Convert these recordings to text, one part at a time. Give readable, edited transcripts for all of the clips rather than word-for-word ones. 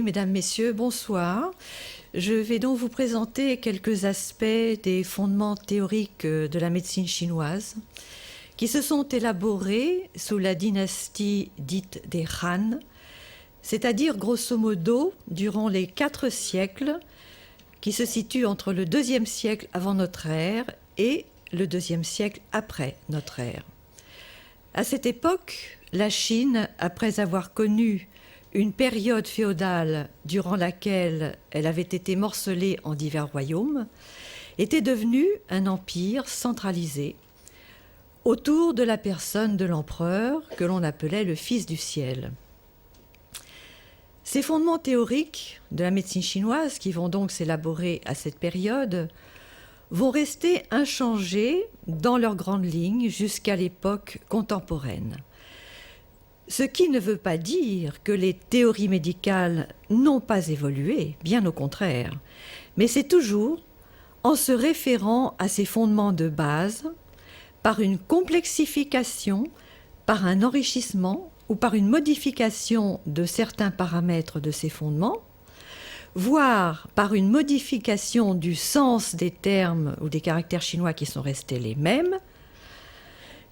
Mesdames, Messieurs, bonsoir. Je vais donc vous présenter quelques aspects des fondements théoriques de la médecine chinoise qui se sont élaborés sous la dynastie dite des Han, c'est-à-dire grosso modo durant les 4 siècles qui se situent entre le 2e siècle avant notre ère et le 2e siècle après notre ère. À cette époque, la Chine, après avoir connu une période féodale durant laquelle elle avait été morcelée en divers royaumes, était devenue un empire centralisé autour de la personne de l'empereur que l'on appelait le Fils du ciel. Ces fondements théoriques de la médecine chinoise, qui vont donc s'élaborer à cette période, vont rester inchangés dans leurs grandes lignes jusqu'à l'époque contemporaine. Ce qui ne veut pas dire que les théories médicales n'ont pas évolué, bien au contraire, mais c'est toujours en se référant à ces fondements de base, par une complexification, par un enrichissement ou par une modification de certains paramètres de ces fondements, voire par une modification du sens des termes ou des caractères chinois qui sont restés les mêmes,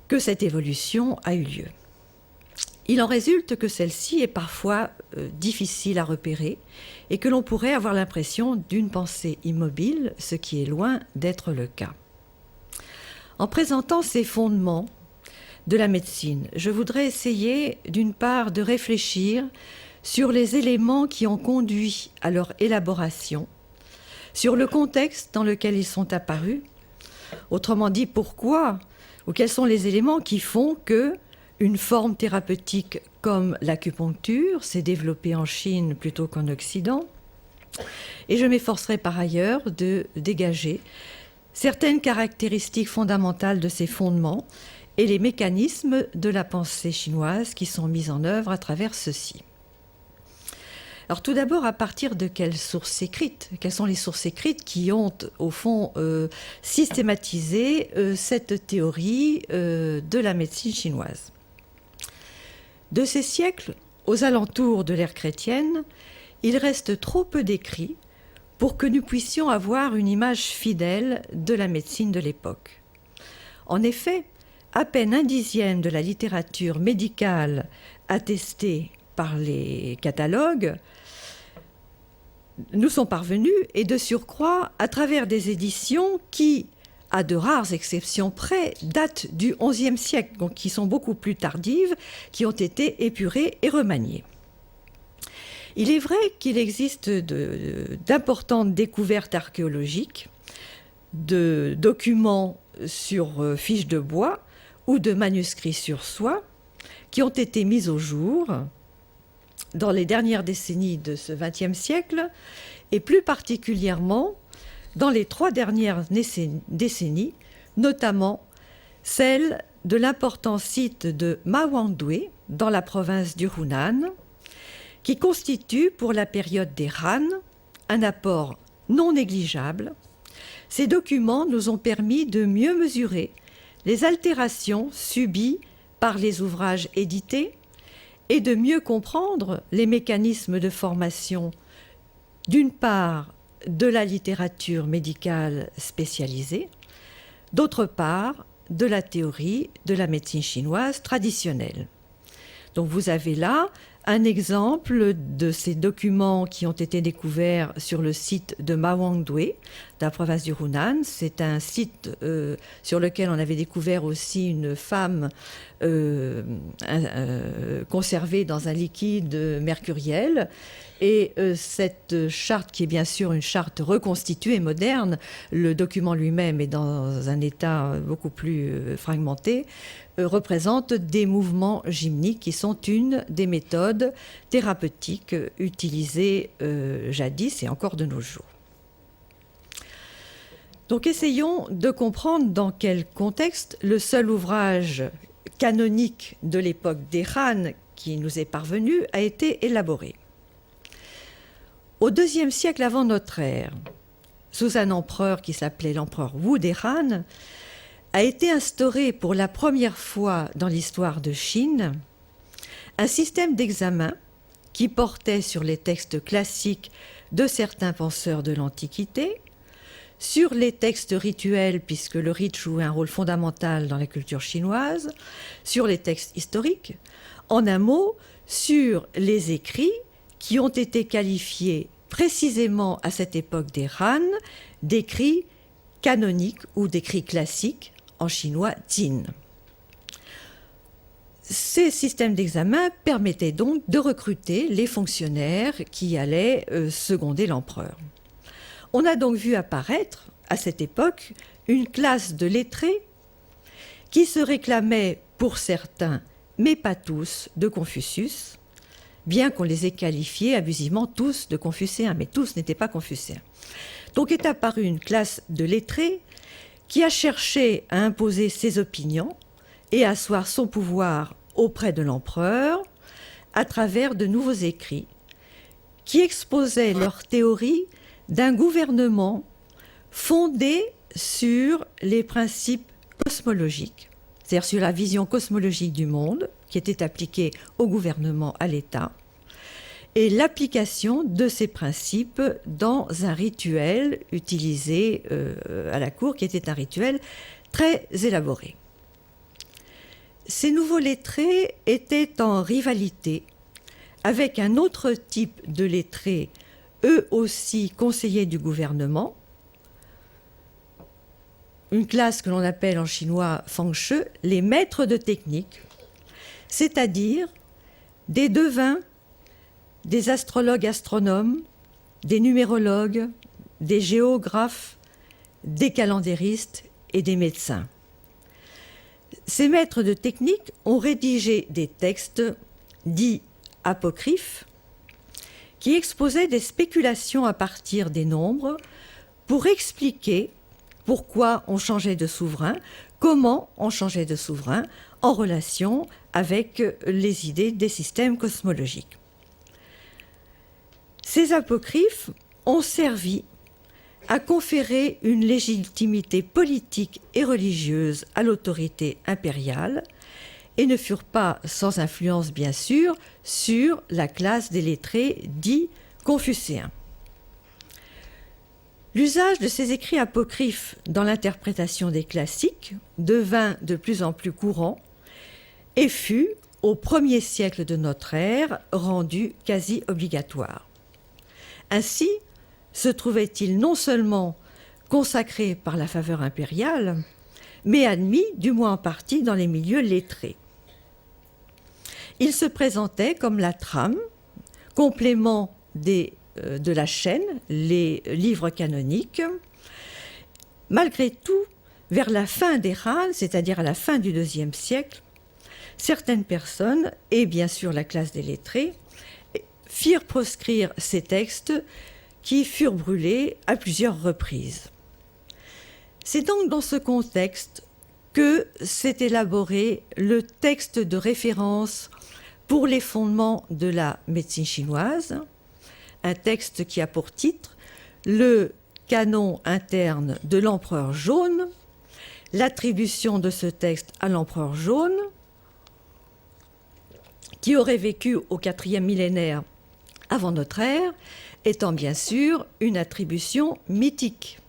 que cette évolution a eu lieu. Il en résulte que celle-ci est parfois difficile à repérer et que l'on pourrait avoir l'impression d'une pensée immobile, ce qui est loin d'être le cas. En présentant ces fondements de la médecine, je voudrais essayer d'une part de réfléchir sur les éléments qui ont conduit à leur élaboration, sur le contexte dans lequel ils sont apparus, autrement dit pourquoi ou quels sont les éléments qui font que une forme thérapeutique comme l'acupuncture s'est développée en Chine plutôt qu'en Occident. Et je m'efforcerai par ailleurs de dégager certaines caractéristiques fondamentales de ces fondements et les mécanismes de la pensée chinoise qui sont mis en œuvre à travers ceux-ci. Alors tout d'abord, à partir de quelles sources écrites? Quelles sont les sources écrites qui ont, au fond, systématisé cette théorie de la médecine chinoise? De ces siècles, aux alentours de l'ère chrétienne, il reste trop peu d'écrits pour que nous puissions avoir une image fidèle de la médecine de l'époque. En effet, à peine 1/10 de la littérature médicale attestée par les catalogues nous sont parvenus, et de surcroît à travers des éditions qui, à de rares exceptions près, datent du XIe siècle, donc qui sont beaucoup plus tardives, qui ont été épurées et remaniées. Il est vrai qu'il existe d'importantes découvertes archéologiques, de documents sur fiches de bois ou de manuscrits sur soie qui ont été mis au jour dans les dernières décennies de ce XXe siècle et plus particulièrement dans les 3 dernières décennies, notamment celle de l'important site de Mawangdui dans la province du Hunan, qui constitue pour la période des Han un apport non négligeable. Ces documents nous ont permis de mieux mesurer les altérations subies par les ouvrages édités et de mieux comprendre les mécanismes de formation, d'une part, de la littérature médicale spécialisée, d'autre part, de la théorie de la médecine chinoise traditionnelle. Donc vous avez là un exemple de ces documents qui ont été découverts sur le site de Mawangdui, de la province du Hunan. C'est un site sur lequel on avait découvert aussi une femme conservée dans un liquide mercuriel. Et cette charte, qui est bien sûr une charte reconstituée, moderne, le document lui-même est dans un état beaucoup plus fragmenté, représente des mouvements gymniques qui sont une des méthodes thérapeutiques utilisées jadis et encore de nos jours. Donc essayons de comprendre dans quel contexte le seul ouvrage canonique de l'époque des Han qui nous est parvenu a été élaboré. Au IIe siècle avant notre ère, sous un empereur qui s'appelait l'empereur Wu des Han, a été instauré pour la première fois dans l'histoire de Chine un système d'examen qui portait sur les textes classiques de certains penseurs de l'Antiquité, sur les textes rituels, puisque le rite jouait un rôle fondamental dans la culture chinoise, sur les textes historiques, en un mot, sur les écrits qui ont été qualifiés précisément à cette époque des Han d'écrits canoniques ou d'écrits classiques, en chinois Jin. Ces systèmes d'examen permettaient donc de recruter les fonctionnaires qui allaient seconder l'empereur. On a donc vu apparaître, à cette époque, une classe de lettrés qui se réclamait pour certains, mais pas tous, de Confucius, bien qu'on les ait qualifiés abusivement tous de confucéens, mais tous n'étaient pas confucéens. Donc est apparue une classe de lettrés qui a cherché à imposer ses opinions et à asseoir son pouvoir auprès de l'empereur à travers de nouveaux écrits qui exposaient leur théorie d'un gouvernement fondé sur les principes cosmologiques, c'est-à-dire sur la vision cosmologique du monde qui était appliquée au gouvernement, à l'État, et l'application de ces principes dans un rituel utilisé à la cour, qui était un rituel très élaboré. Ces nouveaux lettrés étaient en rivalité avec un autre type de lettrés, eux aussi conseillers du gouvernement, une classe que l'on appelle en chinois Fangshe, les maîtres de technique, c'est-à-dire des devins, des astrologues astronomes, des numérologues, des géographes, des calendéristes et des médecins. Ces maîtres de technique ont rédigé des textes dits apocryphes qui exposaient des spéculations à partir des nombres pour expliquer pourquoi on changeait de souverain, comment on changeait de souverain en relation avec les idées des systèmes cosmologiques. Ces apocryphes ont servi à conférer une légitimité politique et religieuse à l'autorité impériale et ne furent pas sans influence, bien sûr, sur la classe des lettrés dits confucéens. L'usage de ces écrits apocryphes dans l'interprétation des classiques devint de plus en plus courant et fut, au 1er siècle de notre ère, rendu quasi obligatoire. Ainsi, se trouvait-il non seulement consacré par la faveur impériale, mais admis, du moins en partie, dans les milieux lettrés. Il se présentait comme la trame, complément de la chaîne, les livres canoniques. Malgré tout, vers la fin des Han, c'est-à-dire à la fin du IIe siècle, certaines personnes, et bien sûr la classe des lettrés, firent proscrire ces textes qui furent brûlés à plusieurs reprises. C'est donc dans ce contexte que s'est élaboré le texte de référence pour les fondements de la médecine chinoise, un texte qui a pour titre le canon interne de l'empereur jaune, l'attribution de ce texte à l'empereur jaune, qui aurait vécu au IVe millénaire avant notre ère, étant bien sûr une attribution mythique.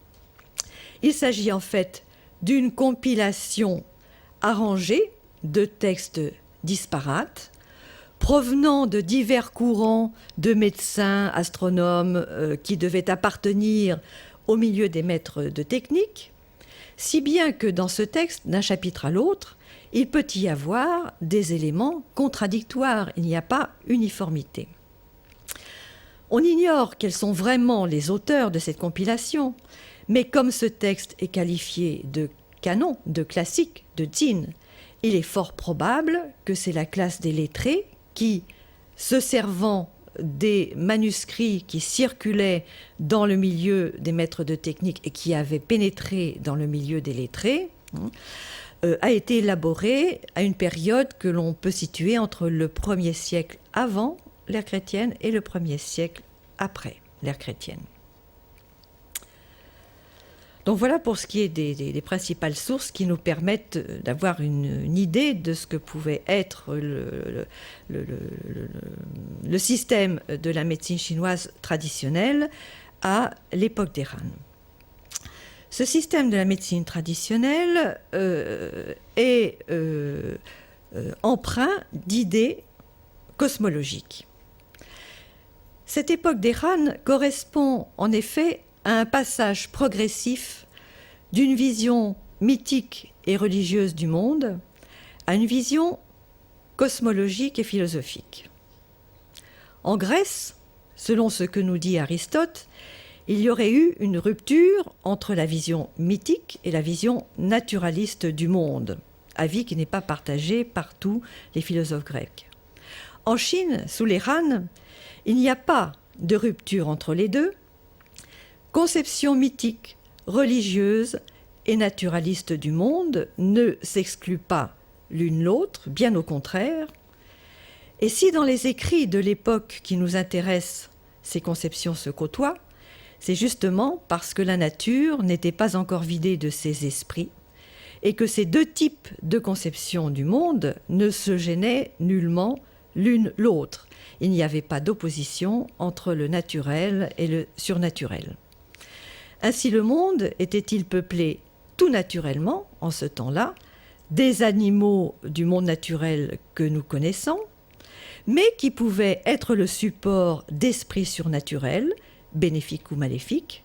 Il s'agit en fait d'une compilation arrangée de textes disparates, provenant de divers courants de médecins, astronomes, qui devaient appartenir au milieu des maîtres de technique, si bien que dans ce texte, d'un chapitre à l'autre, il peut y avoir des éléments contradictoires, il n'y a pas uniformité. On ignore quels sont vraiment les auteurs de cette compilation, mais comme ce texte est qualifié de canon, de classique, de Jin, il est fort probable que c'est la classe des lettrés qui, se servant des manuscrits qui circulaient dans le milieu des maîtres de technique et qui avaient pénétré dans le milieu des lettrés, a été élaboré à une période que l'on peut situer entre le 1er siècle avant l'ère chrétienne et le 1er siècle après l'ère chrétienne. Donc voilà pour ce qui est des principales sources qui nous permettent d'avoir une idée de ce que pouvait être le système de la médecine chinoise traditionnelle à l'époque des Han. Ce système de la médecine traditionnelle est empreint d'idées cosmologiques. Cette époque des Han correspond en effet à un passage progressif d'une vision mythique et religieuse du monde à une vision cosmologique et philosophique. En Grèce, selon ce que nous dit Aristote, il y aurait eu une rupture entre la vision mythique et la vision naturaliste du monde, avis qui n'est pas partagé par tous les philosophes grecs. En Chine, sous les Han, il n'y a pas de rupture entre les deux. Conception mythique, religieuse et naturaliste du monde ne s'excluent pas l'une l'autre, bien au contraire. Et si dans les écrits de l'époque qui nous intéresse, ces conceptions se côtoient, c'est justement parce que la nature n'était pas encore vidée de ses esprits et que ces deux types de conception du monde ne se gênaient nullement l'une l'autre. Il n'y avait pas d'opposition entre le naturel et le surnaturel. Ainsi le monde était-il peuplé tout naturellement, en ce temps-là, des animaux du monde naturel que nous connaissons, mais qui pouvaient être le support d'esprits surnaturels, bénéfiques ou maléfiques.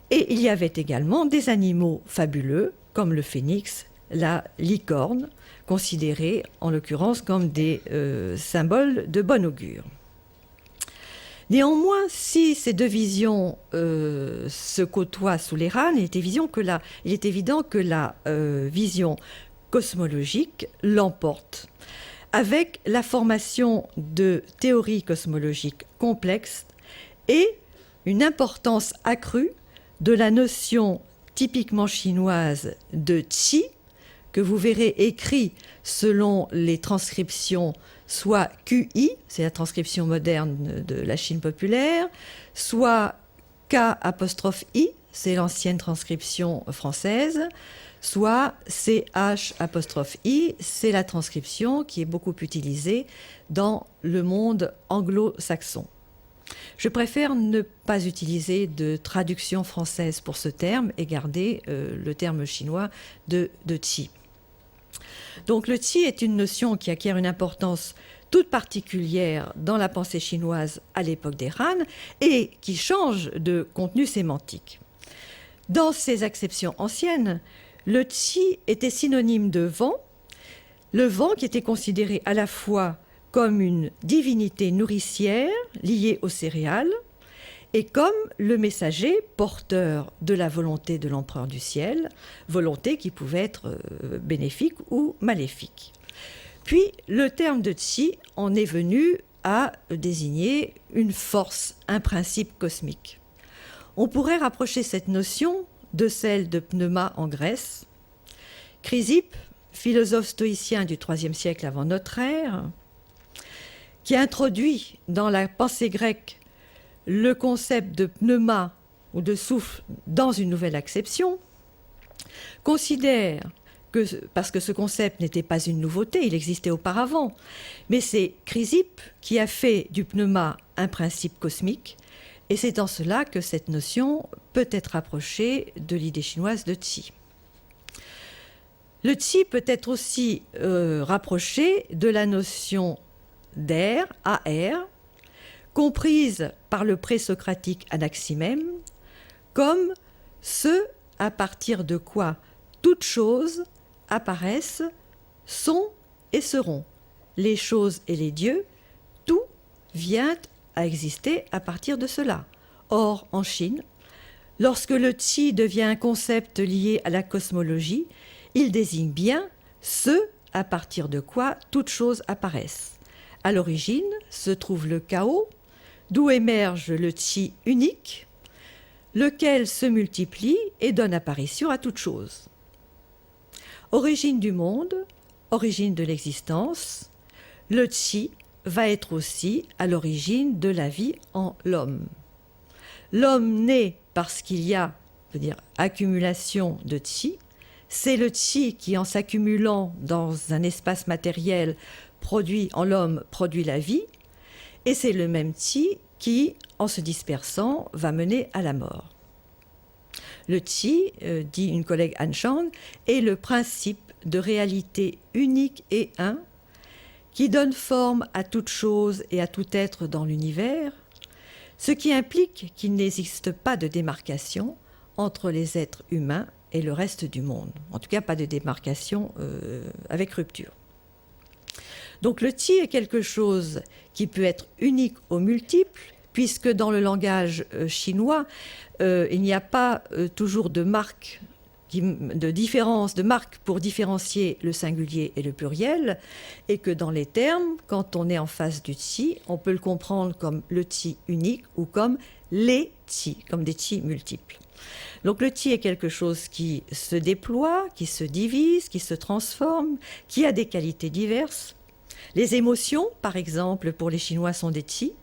Et il y avait également des animaux fabuleux, comme le phénix, la licorne, considérés en l'occurrence comme des symboles de bon augure. Néanmoins, si ces deux visions se côtoient sous les Han, il est évident que la vision cosmologique l'emporte, avec la formation de théories cosmologiques complexes et une importance accrue de la notion typiquement chinoise de qi, que vous verrez écrit selon les transcriptions, soit QI, c'est la transcription moderne de la Chine populaire, soit K''I, c'est l'ancienne transcription française, soit CH''I, c'est la transcription qui est beaucoup utilisée dans le monde anglo-saxon. Je préfère ne pas utiliser de traduction française pour ce terme et garder le terme chinois de qi. Donc le qi est une notion qui acquiert une importance toute particulière dans la pensée chinoise à l'époque des Han et qui change de contenu sémantique. Dans ses acceptions anciennes, le qi était synonyme de vent, le vent qui était considéré à la fois comme une divinité nourricière liée aux céréales et comme le messager porteur de la volonté de l'empereur du ciel, volonté qui pouvait être bénéfique ou maléfique. Puis le terme de qi en est venu à désigner une force, un principe cosmique. On pourrait rapprocher cette notion de celle de pneuma en Grèce. Chrysippe, philosophe stoïcien du IIIe siècle avant notre ère, qui a introduit dans la pensée grecque le concept de pneuma ou de souffle dans une nouvelle acception, considère que, parce que ce concept n'était pas une nouveauté, il existait auparavant, mais c'est Chrysippe qui a fait du pneuma un principe cosmique, et c'est en cela que cette notion peut être rapprochée de l'idée chinoise de qi. Le qi peut être aussi rapproché de la notion d'air, AR, comprise par le présocratique Anaximène comme ce à partir de quoi toutes choses apparaissent, sont et seront. Les choses et les dieux, tout vient à exister à partir de cela. Or, en Chine, lorsque le qi devient un concept lié à la cosmologie, il désigne bien ce à partir de quoi toutes choses apparaissent. À l'origine se trouve le chaos, d'où émerge le qi unique, lequel se multiplie et donne apparition à toute chose. Origine du monde, origine de l'existence, le qi va être aussi à l'origine de la vie en l'homme. L'homme naît parce qu'il y a peut dire accumulation de qi. C'est le qi qui, en s'accumulant dans un espace matériel en l'homme, produit la vie. Et c'est le même qi qui, en se dispersant, va mener à la mort. Le qi, dit une collègue Han Chang, est le principe de réalité unique et un qui donne forme à toute chose et à tout être dans l'univers, ce qui implique qu'il n'existe pas de démarcation entre les êtres humains et le reste du monde. En tout cas, pas de démarcation avec rupture. Donc le qi est quelque chose qui peut être unique ou multiple, puisque dans le langage chinois, il n'y a pas toujours de marque, de marque pour différencier le singulier et le pluriel, et que dans les termes, quand on est en face du qi, on peut le comprendre comme le qi unique ou comme les qi, comme des qi multiples. Donc le qi est quelque chose qui se déploie, qui se divise, qui se transforme, qui a des qualités diverses. Les émotions, par exemple, pour les Chinois, sont des qi.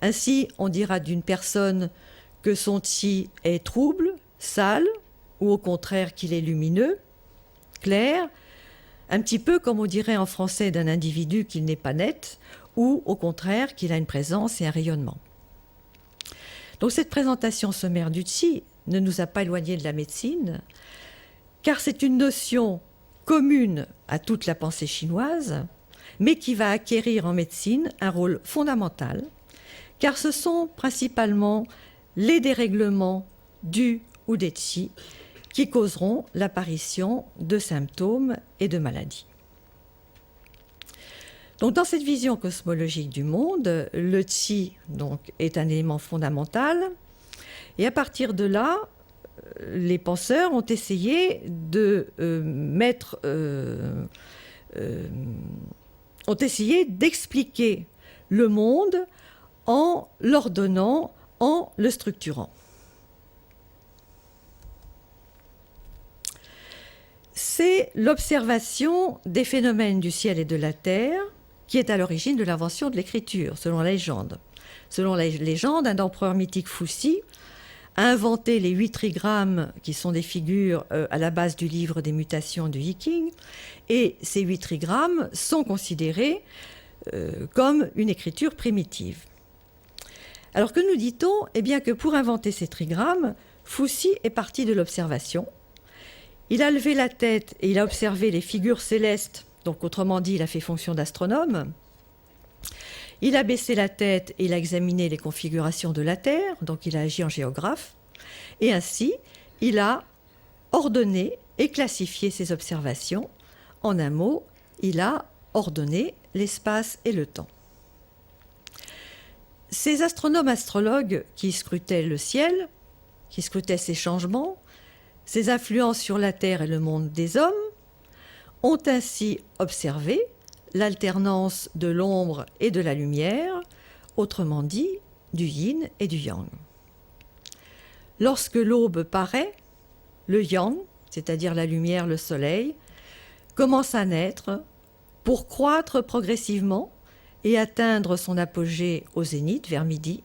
Ainsi, on dira d'une personne que son qi est trouble, sale, ou au contraire qu'il est lumineux, clair, un petit peu comme on dirait en français d'un individu qu'il n'est pas net, ou au contraire qu'il a une présence et un rayonnement. Donc cette présentation sommaire du qi ne nous a pas éloignés de la médecine, car c'est une notion commune à toute la pensée chinoise, mais qui va acquérir en médecine un rôle fondamental, car ce sont principalement les dérèglements du ou des qi qui causeront l'apparition de symptômes et de maladies. Donc, dans cette vision cosmologique du monde, le qi donc, est un élément fondamental, et à partir de là, les penseurs ont essayé d'expliquer le monde en l'ordonnant, en le structurant. C'est l'observation des phénomènes du ciel et de la terre qui est à l'origine de l'invention de l'écriture, selon la légende. Selon la légende, un empereur mythique Fuxi a inventé les 8 trigrammes qui sont des figures à la base du livre des mutations du I Ching, et ces 8 trigrammes sont considérés comme une écriture primitive. Alors que nous dit-on? Eh bien que pour inventer ces trigrammes, Fuxi est parti de l'observation. Il a levé la tête et il a observé les figures célestes, donc autrement dit, il a fait fonction d'astronome. Il a baissé la tête et il a examiné les configurations de la Terre, donc il a agi en géographe. Et ainsi, il a ordonné et classifié ses observations. En un mot, il a ordonné l'espace et le temps. Ces astronomes astrologues qui scrutaient le ciel, qui scrutaient ses changements, ses influences sur la Terre et le monde des hommes, ont ainsi observé l'alternance de l'ombre et de la lumière, autrement dit, du yin et du yang. Lorsque l'aube paraît, le yang, c'est-à-dire la lumière, le soleil, commence à naître pour croître progressivement et atteindre son apogée au zénith vers midi,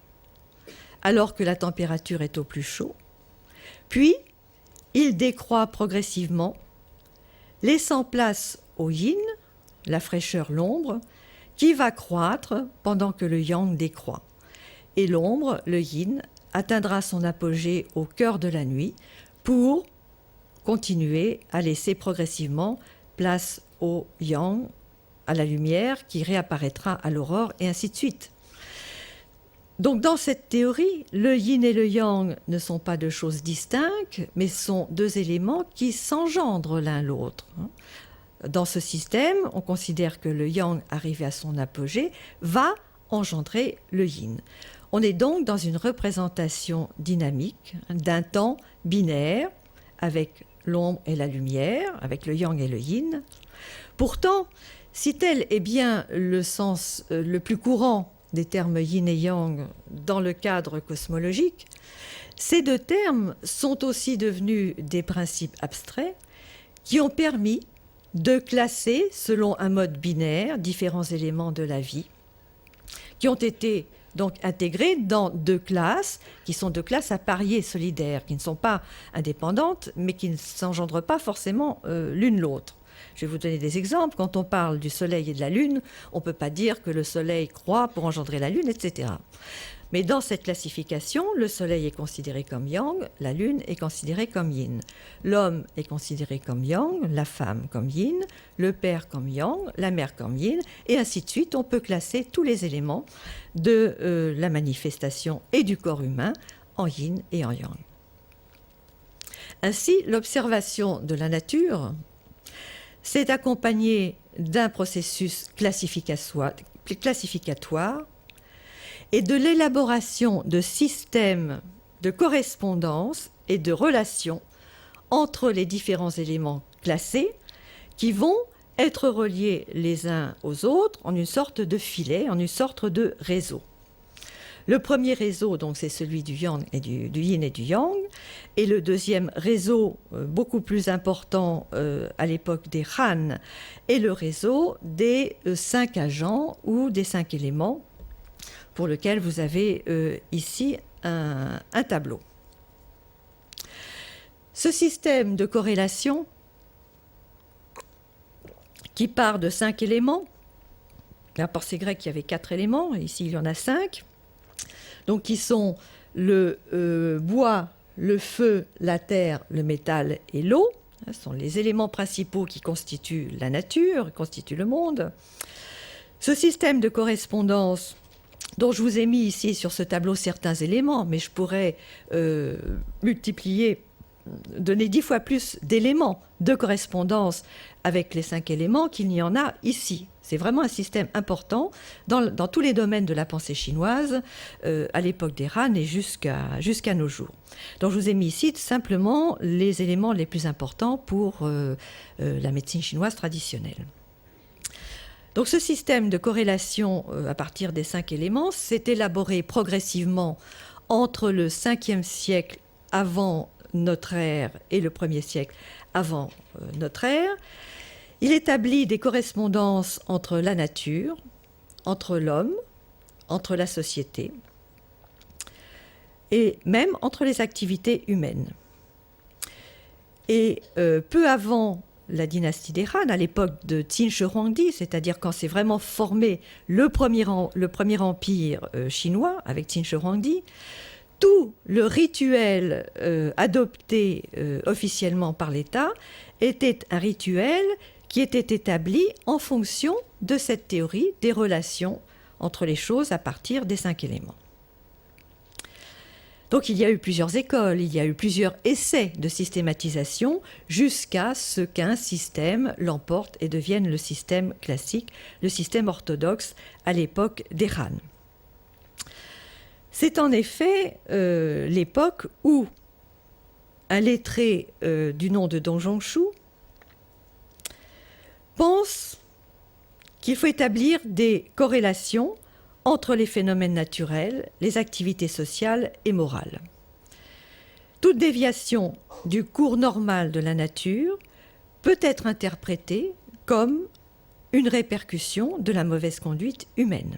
alors que la température est au plus chaud. Puis, il décroît progressivement, laissant place au yin, la fraîcheur, l'ombre, qui va croître pendant que le yang décroît. Et l'ombre, le yin, atteindra son apogée au cœur de la nuit pour continuer à laisser progressivement place au yang, à la lumière, qui réapparaîtra à l'aurore, et ainsi de suite. Donc dans cette théorie, le yin et le yang ne sont pas deux choses distinctes, mais sont deux éléments qui s'engendrent l'un l'autre. Dans ce système, on considère que le yang, arrivé à son apogée, va engendrer le yin. On est donc dans une représentation dynamique d'un temps binaire, avec l'ombre et la lumière, avec le yang et le yin. Pourtant, si tel est bien le sens le plus courant des termes yin et yang dans le cadre cosmologique, ces deux termes sont aussi devenus des principes abstraits qui ont permis de classer, selon un mode binaire, différents éléments de la vie, qui ont été donc intégrées dans 2 classes, qui sont 2 classes à parier solidaires, qui ne sont pas indépendantes, mais qui ne s'engendrent pas forcément l'une l'autre. Je vais vous donner des exemples. Quand on parle du Soleil et de la Lune, on ne peut pas dire que le Soleil croît pour engendrer la Lune, etc. Mais dans cette classification, le Soleil est considéré comme Yang, la Lune est considérée comme Yin. L'homme est considéré comme Yang, la femme comme Yin, le père comme Yang, la mère comme Yin, et ainsi de suite. On peut classer tous les éléments de la manifestation et du corps humain en Yin et en Yang. Ainsi, l'observation de la nature s'est accompagnée d'un processus classificatoire et de l'élaboration de systèmes de correspondance et de relations entre les différents éléments classés qui vont être reliés les uns aux autres en une sorte de filet, en une sorte de réseau. Le premier réseau, donc, c'est celui du Yang et du Yin et du Yang, et le deuxième réseau, beaucoup plus important à l'époque des Han, est le réseau des 5 agents ou des 5 éléments, pour lequel vous avez ici un tableau. Ce système de corrélation, qui part de 5 éléments, la pensée grecque, il y avait 4 éléments, ici il y en a 5, donc qui sont le bois, le feu, la terre, le métal et l'eau. Ce sont les éléments principaux qui constituent la nature, constituent le monde. Ce système de correspondance, dont je vous ai mis ici sur ce tableau certains éléments, mais je pourrais multiplier, donner 10 fois plus d'éléments de correspondance avec les 5 éléments qu'il n'y en a ici. C'est vraiment un système important dans tous les domaines de la pensée chinoise, à l'époque des Han et jusqu'à nos jours. Donc je vous ai mis ici simplement les éléments les plus importants pour la médecine chinoise traditionnelle. Donc ce système de corrélation à partir des 5 éléments s'est élaboré progressivement entre le 5e siècle avant notre ère et le 1er siècle avant notre ère. Il établit des correspondances entre la nature, entre l'homme, entre la société et même entre les activités humaines. Et peu avant la dynastie des Han, à l'époque de Qin Shi Huangdi, c'est-à-dire quand s'est vraiment formé le premier empire chinois avec Qin Shi Huangdi, tout le rituel adopté officiellement par l'État était un rituel qui était établi en fonction de cette théorie des relations entre les choses à partir des 5 éléments. Donc il y a eu plusieurs écoles, il y a eu plusieurs essais de systématisation jusqu'à ce qu'un système l'emporte et devienne le système classique, le système orthodoxe à l'époque des Han. C'est en effet l'époque où un lettré du nom de Dong Zhongshu pense qu'il faut établir des corrélations entre les phénomènes naturels, les activités sociales et morales. Toute déviation du cours normal de la nature peut être interprétée comme une répercussion de la mauvaise conduite humaine.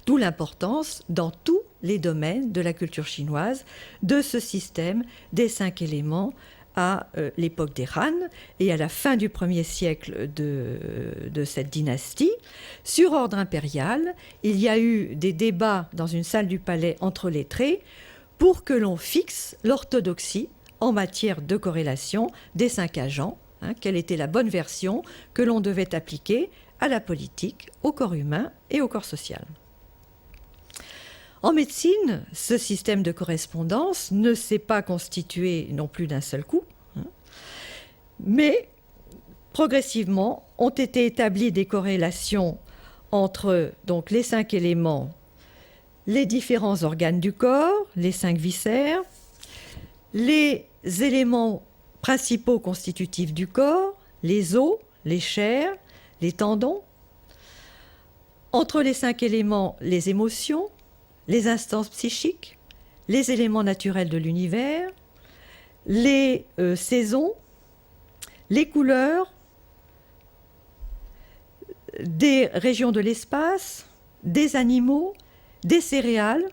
D'où l'importance, dans tous les domaines de la culture chinoise, de ce système des 5 éléments à l'époque des Han et à la fin du 1er siècle de cette dynastie. Sur ordre impérial, il y a eu des débats dans une salle du palais entre lettrés pour que l'on fixe l'orthodoxie en matière de corrélation des 5 agents, quelle était la bonne version que l'on devait appliquer à la politique, au corps humain et au corps social. En médecine, ce système de correspondance ne s'est pas constitué non plus d'un seul coup, mais progressivement ont été établies des corrélations entre donc, les 5 éléments, les différents organes du corps, les 5 viscères, les éléments principaux constitutifs du corps, les os, les chairs, les tendons, entre les 5 éléments, les émotions, les instances psychiques, les éléments naturels de l'univers, les saisons, les couleurs, des régions de l'espace, des animaux, des céréales.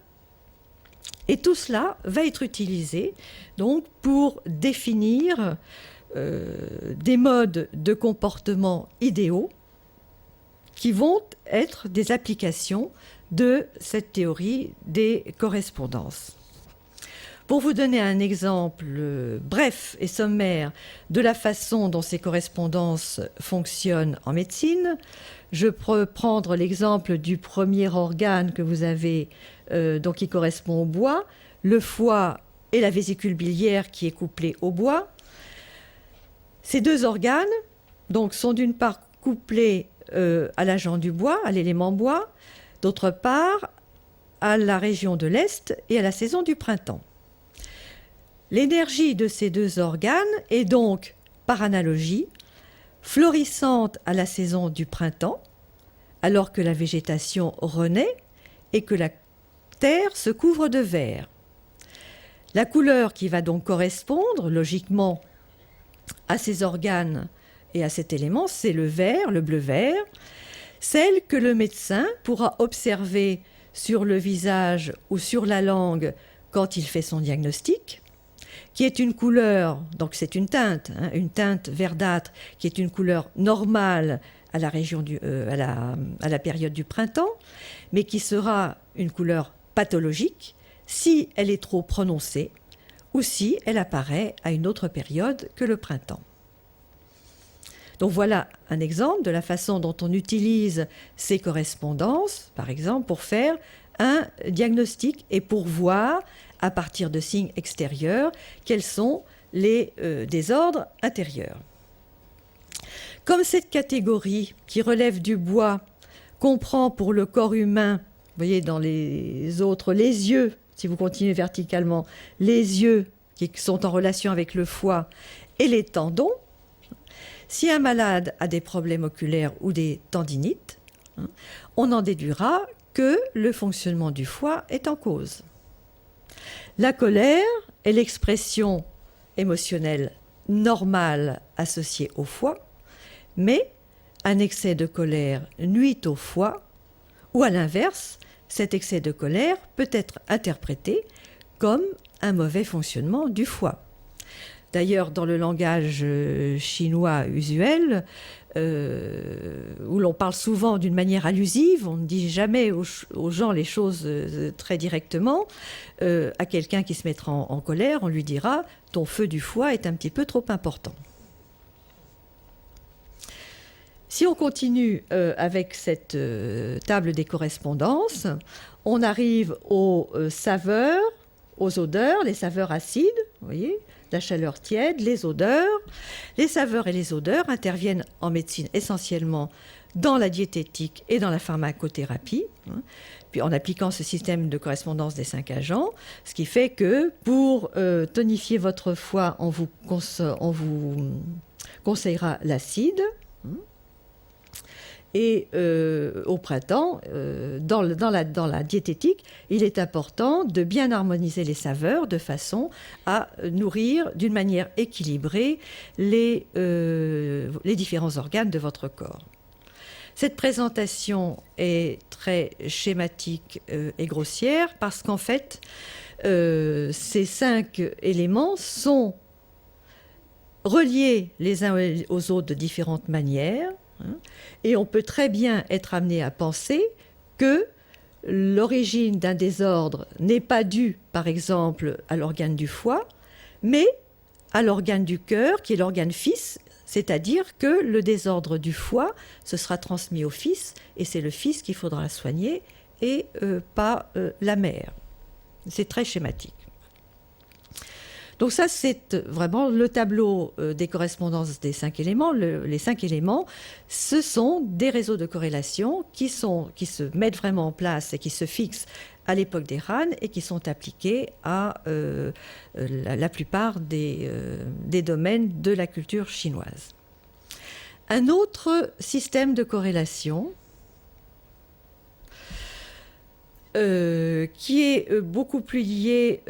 Et tout cela va être utilisé donc, pour définir des modes de comportement idéaux qui vont être des applications de cette théorie des correspondances. Pour vous donner un exemple bref et sommaire de la façon dont ces correspondances fonctionnent en médecine, je peux prendre l'exemple du premier organe que vous avez, donc qui correspond au bois, le foie et la vésicule biliaire qui est couplée au bois. Ces deux organes donc, sont d'une part couplés à l'agent du bois, à l'élément bois, d'autre part à la région de l'Est et à la saison du printemps. L'énergie de ces deux organes est donc, par analogie, florissante à la saison du printemps, alors que la végétation renaît et que la terre se couvre de vert. La couleur qui va donc correspondre logiquement à ces organes et à cet élément, c'est le vert, le bleu-vert, celle que le médecin pourra observer sur le visage ou sur la langue quand il fait son diagnostic, qui est une couleur, donc c'est une teinte verdâtre, qui est une couleur normale à la, à la période du printemps, mais qui sera une couleur pathologique si elle est trop prononcée ou si elle apparaît à une autre période que le printemps. Donc voilà un exemple de la façon dont on utilise ces correspondances, par exemple, pour faire un diagnostic et pour voir, à partir de signes extérieurs, quels sont les désordres intérieurs. Comme cette catégorie qui relève du bois comprend pour le corps humain, vous voyez dans les autres, les yeux, si vous continuez verticalement, les yeux qui sont en relation avec le foie et les tendons, si un malade a des problèmes oculaires ou des tendinites, on en déduira que le fonctionnement du foie est en cause. La colère est l'expression émotionnelle normale associée au foie, mais un excès de colère nuit au foie, ou à l'inverse, cet excès de colère peut être interprété comme un mauvais fonctionnement du foie. D'ailleurs, dans le langage chinois usuel, où l'on parle souvent d'une manière allusive, on ne dit jamais aux gens les choses très directement. À quelqu'un qui se mettra en colère, on lui dira « ton feu du foie est un petit peu trop important ». Si on continue avec cette table des correspondances, on arrive aux saveurs, aux odeurs, les saveurs acides, vous voyez, la chaleur tiède, les odeurs. Les saveurs et les odeurs interviennent en médecine essentiellement dans la diététique et dans la pharmacothérapie, puis en appliquant ce système de correspondance des 5 agents, ce qui fait que pour tonifier votre foie, on vous conseillera l'acide. Et au printemps, dans la diététique, il est important de bien harmoniser les saveurs de façon à nourrir d'une manière équilibrée les différents organes de votre corps. Cette présentation est très schématique et grossière parce qu'en fait, ces 5 éléments sont reliés les uns aux autres de différentes manières. Et on peut très bien être amené à penser que l'origine d'un désordre n'est pas due, par exemple, à l'organe du foie, mais à l'organe du cœur, qui est l'organe fils, c'est-à-dire que le désordre du foie, ce sera transmis au fils, et c'est le fils qu'il faudra soigner, et pas la mère. C'est très schématique. Donc ça, c'est vraiment le tableau des correspondances des 5 éléments. Les 5 éléments, ce sont des réseaux de corrélation qui se mettent vraiment en place et qui se fixent à l'époque des Han et qui sont appliqués à la plupart des domaines de la culture chinoise. Un autre système de corrélation qui est beaucoup plus lié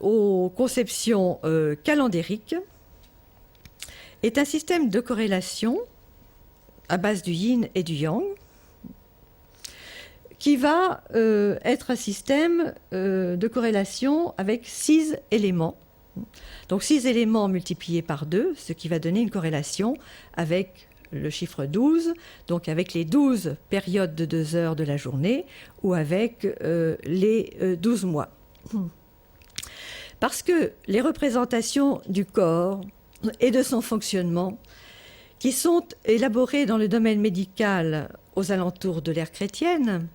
aux conceptions calendériques, est un système de corrélation à base du yin et du yang, qui va être un système de corrélation avec 6 éléments. Donc 6 éléments multipliés par 2, ce qui va donner une corrélation avec le chiffre 12, donc avec les 12 périodes de 2 heures de la journée ou avec les 12 mois. Parce que les représentations du corps et de son fonctionnement, qui sont élaborées dans le domaine médical aux alentours de l'ère chrétienne,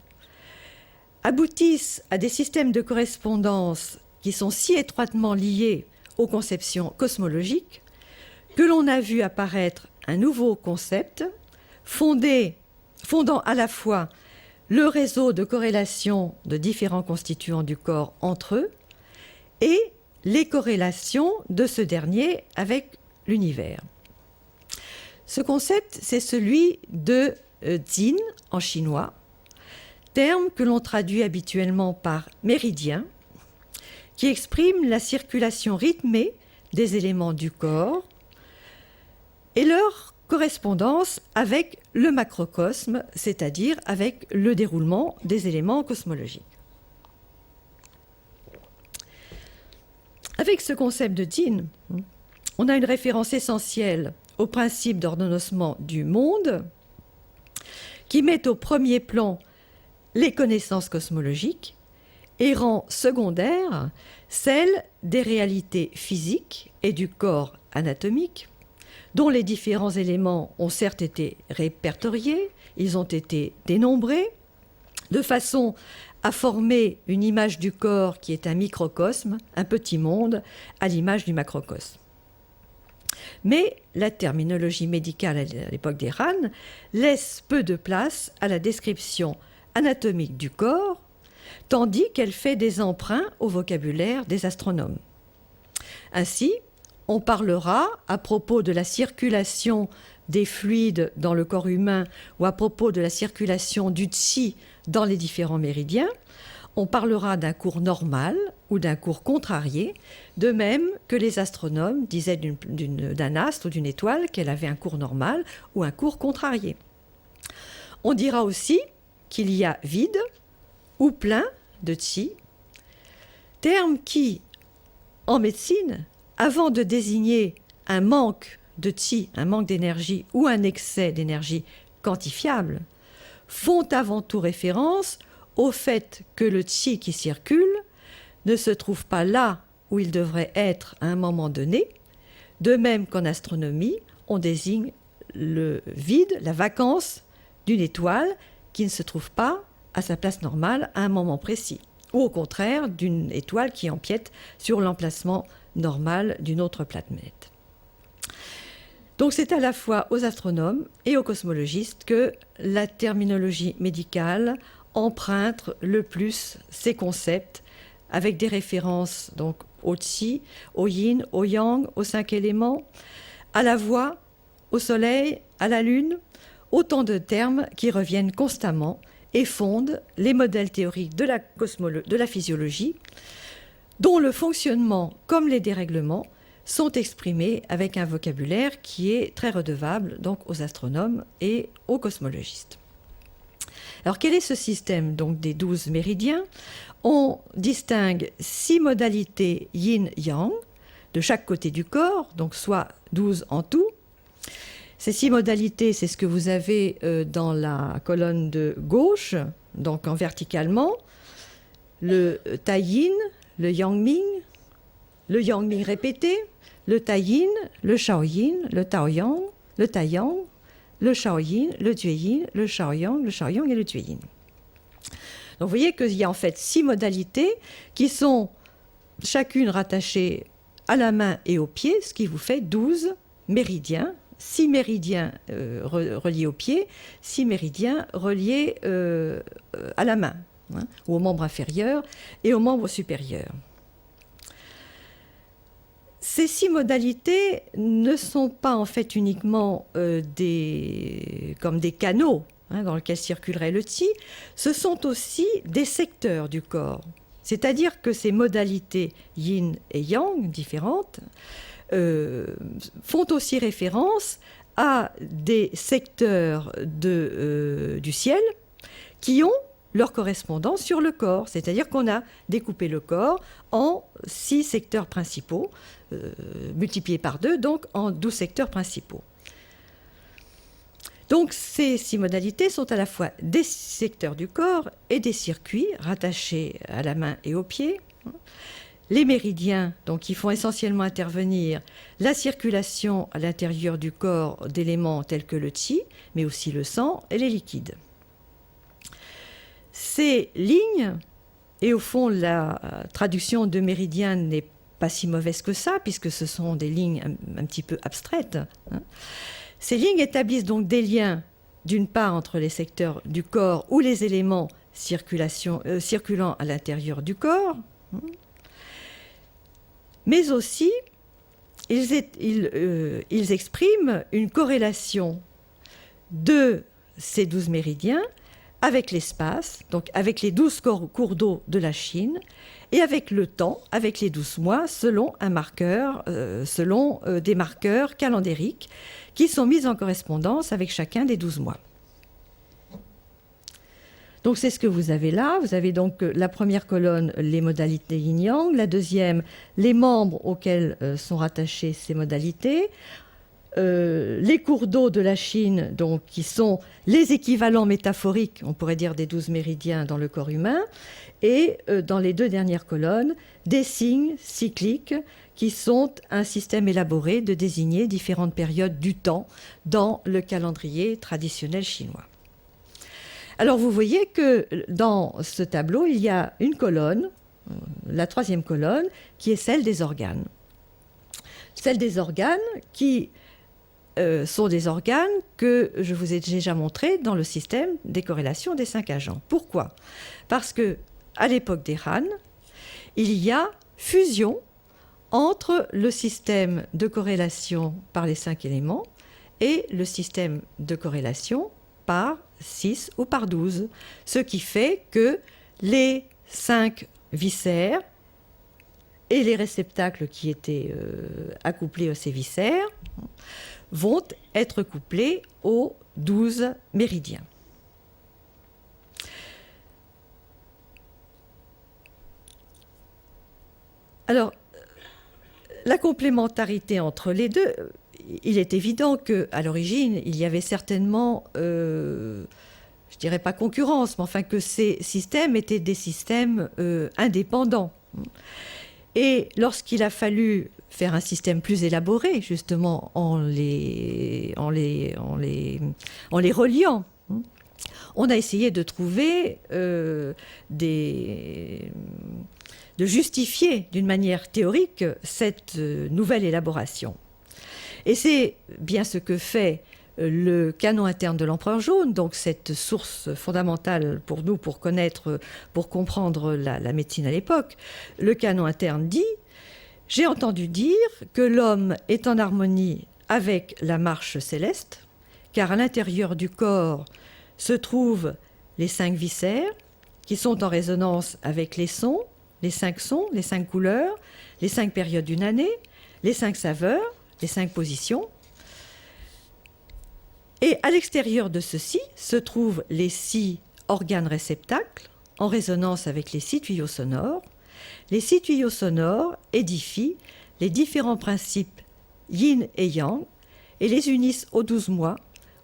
aboutissent à des systèmes de correspondance qui sont si étroitement liés aux conceptions cosmologiques que l'on a vu apparaître un nouveau concept fondant à la fois le réseau de corrélation de différents constituants du corps entre eux et les corrélations de ce dernier avec l'univers. Ce concept, c'est celui de Jin en chinois, terme que l'on traduit habituellement par méridien, qui exprime la circulation rythmée des éléments du corps et leur correspondance avec le macrocosme, c'est-à-dire avec le déroulement des éléments cosmologiques. Avec ce concept de Jin, on a une référence essentielle au principe d'ordonnancement du monde qui met au premier plan les connaissances cosmologiques et rend secondaire celle des réalités physiques et du corps anatomique, dont les différents éléments ont certes été répertoriés, ils ont été dénombrés, de façon à former une image du corps qui est un microcosme, un petit monde, à l'image du macrocosme. Mais la terminologie médicale à l'époque des Han laisse peu de place à la description anatomique du corps, tandis qu'elle fait des emprunts au vocabulaire des astronomes. Ainsi, on parlera à propos de la circulation des fluides dans le corps humain ou à propos de la circulation du qi dans les différents méridiens, on parlera d'un cours normal ou d'un cours contrarié, de même que les astronomes disaient d'un astre ou d'une étoile qu'elle avait un cours normal ou un cours contrarié. On dira aussi qu'il y a vide ou plein de qi, terme qui, en médecine, avant de désigner un manque de qi, un manque d'énergie ou un excès d'énergie quantifiable, font avant tout référence au fait que le qi qui circule ne se trouve pas là où il devrait être à un moment donné, de même qu'en astronomie, on désigne le vide, la vacance d'une étoile qui ne se trouve pas à sa place normale à un moment précis, ou au contraire d'une étoile qui empiète sur l'emplacement normal d'une autre planète. Donc c'est à la fois aux astronomes et aux cosmologistes que la terminologie médicale emprunte le plus ces concepts, avec des références donc au qi, au yin, au yang, aux 5 éléments, à la voix, au soleil, à la lune, autant de termes qui reviennent constamment et fondent les modèles théoriques de la physiologie, dont le fonctionnement comme les dérèglements sont exprimés avec un vocabulaire qui est très redevable donc aux astronomes et aux cosmologistes. Alors quel est ce système donc des 12 méridiens? On distingue 6 modalités yin-yang de chaque côté du corps, donc soit 12 en tout. Ces 6 modalités, c'est ce que vous avez dans la colonne de gauche, donc en verticalement, le tai-yin, le yang-ming, le yang-ming répété, le tai-yin, le shao-yin, le tao-yang, le tai-yang, le shao-yin, le tue-yin, le shao-yang et le tue-yin. Donc vous voyez qu'il y a en fait 6 modalités qui sont chacune rattachée à la main et aux pieds, ce qui vous fait 12 méridiens, 6 méridiens reliés aux pieds, 6 méridiens reliés à la main, hein, ou aux membres inférieurs et aux membres supérieurs. Ces 6 modalités ne sont pas en fait uniquement comme des canaux dans lesquels circulerait le qi, ce sont aussi des secteurs du corps. C'est-à-dire que ces modalités yin et yang différentes font aussi référence à des secteurs du ciel qui ont leur correspondance sur le corps. C'est-à-dire qu'on a découpé le corps en 6 secteurs principaux, multipliés par 2, donc en 12 secteurs principaux. Donc ces 6 modalités sont à la fois des secteurs du corps et des circuits rattachés à la main et aux pieds. Les méridiens, donc, qui font essentiellement intervenir la circulation à l'intérieur du corps d'éléments tels que le qi, mais aussi le sang et les liquides. Ces lignes, et au fond la traduction de méridien n'est pas si mauvaise que ça, puisque ce sont des lignes un petit peu abstraites, hein. Ces lignes établissent donc des liens, d'une part, entre les secteurs du corps ou les éléments circulant à l'intérieur du corps, mais aussi ils expriment une corrélation de ces 12 méridiens avec l'espace, donc avec les 12 cours d'eau de la Chine, et avec le temps, avec les 12 mois, selon des marqueurs calendériques qui sont mis en correspondance avec chacun des 12 mois. Donc c'est ce que vous avez là. Vous avez donc la première colonne, les modalités yin-yang, la deuxième, les membres auxquels sont rattachées ces modalités, les cours d'eau de la Chine, donc, qui sont les équivalents métaphoriques, on pourrait dire, des 12 méridiens dans le corps humain, et dans les 2 dernières colonnes, des signes cycliques qui sont un système élaboré de désigner différentes périodes du temps dans le calendrier traditionnel chinois. Alors vous voyez que dans ce tableau, il y a une colonne, la 3e colonne, qui est celle des organes. Celle des organes qui sont des organes que je vous ai déjà montrés dans le système des corrélations des 5 agents. Pourquoi ? Parce qu'à l'époque des Han, il y a fusion entre le système de corrélation par les 5 éléments et le système de corrélation par 6 ou par 12, ce qui fait que les 5 viscères et les réceptacles qui étaient accouplés à ces viscères vont être couplés aux 12 méridiens. Alors, la complémentarité entre les deux, il est évident qu'à l'origine, il y avait certainement, je ne dirais pas concurrence, mais enfin que ces systèmes étaient des systèmes indépendants. Et lorsqu'il a fallu faire un système plus élaboré, justement en les reliant, on a essayé de trouver de justifier d'une manière théorique cette nouvelle élaboration. Et c'est bien ce que fait le canon interne de l'Empereur jaune, donc cette source fondamentale pour nous, pour comprendre la médecine à l'époque. Le canon interne dit « J'ai entendu dire que l'homme est en harmonie avec la marche céleste, car à l'intérieur du corps se trouvent les 5 viscères qui sont en résonance avec les sons, les 5 couleurs, les 5 périodes d'une année, les 5 saveurs, les 5 positions. Et à l'extérieur de ceci se trouvent les 6 organes réceptacles en résonance avec les 6 tuyaux sonores. Les 6 tuyaux sonores édifient les différents principes yin et yang et les unissent aux 12 mois,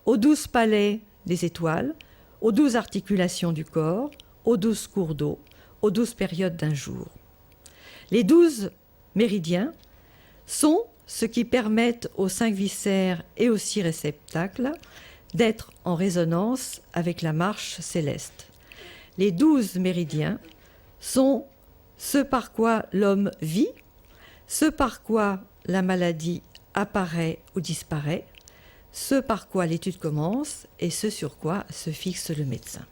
aux 12 palais des étoiles, aux 12 articulations du corps, aux 12 cours d'eau, aux 12 périodes d'un jour. Les 12 méridiens sont ce qui permettent aux 5 viscères et aux 6 réceptacles d'être en résonance avec la marche céleste. Les 12 méridiens sont ce par quoi l'homme vit, ce par quoi la maladie apparaît ou disparaît, ce par quoi l'étude commence et ce sur quoi se fixe le médecin.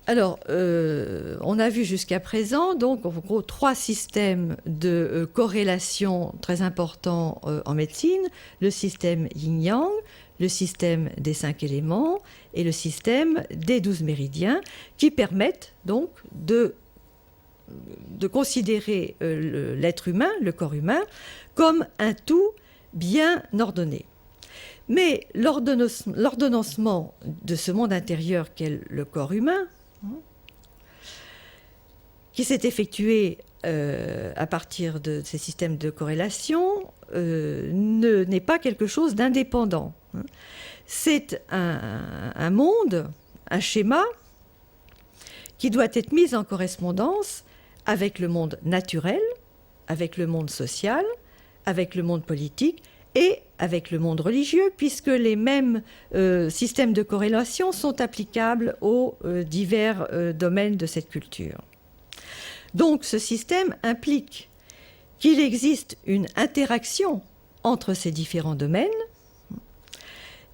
Alors, on a vu jusqu'à présent, donc, en gros, 3 systèmes de corrélation très importants en médecine. Le système yin-yang, le système des 5 éléments et le système des 12 méridiens qui permettent donc de de considérer l'être humain, le corps humain, comme un tout bien ordonné. Mais l'ordonnancement de ce monde intérieur qu'est le corps humain, qui s'est effectué à partir de ces systèmes de corrélation, n'est pas quelque chose d'indépendant. C'est un monde, un schéma, qui doit être mis en correspondance avec le monde naturel, avec le monde social, avec le monde politique et avec le monde religieux, puisque les mêmes systèmes de corrélation sont applicables aux divers domaines de cette culture. Donc ce système implique qu'il existe une interaction entre ces différents domaines,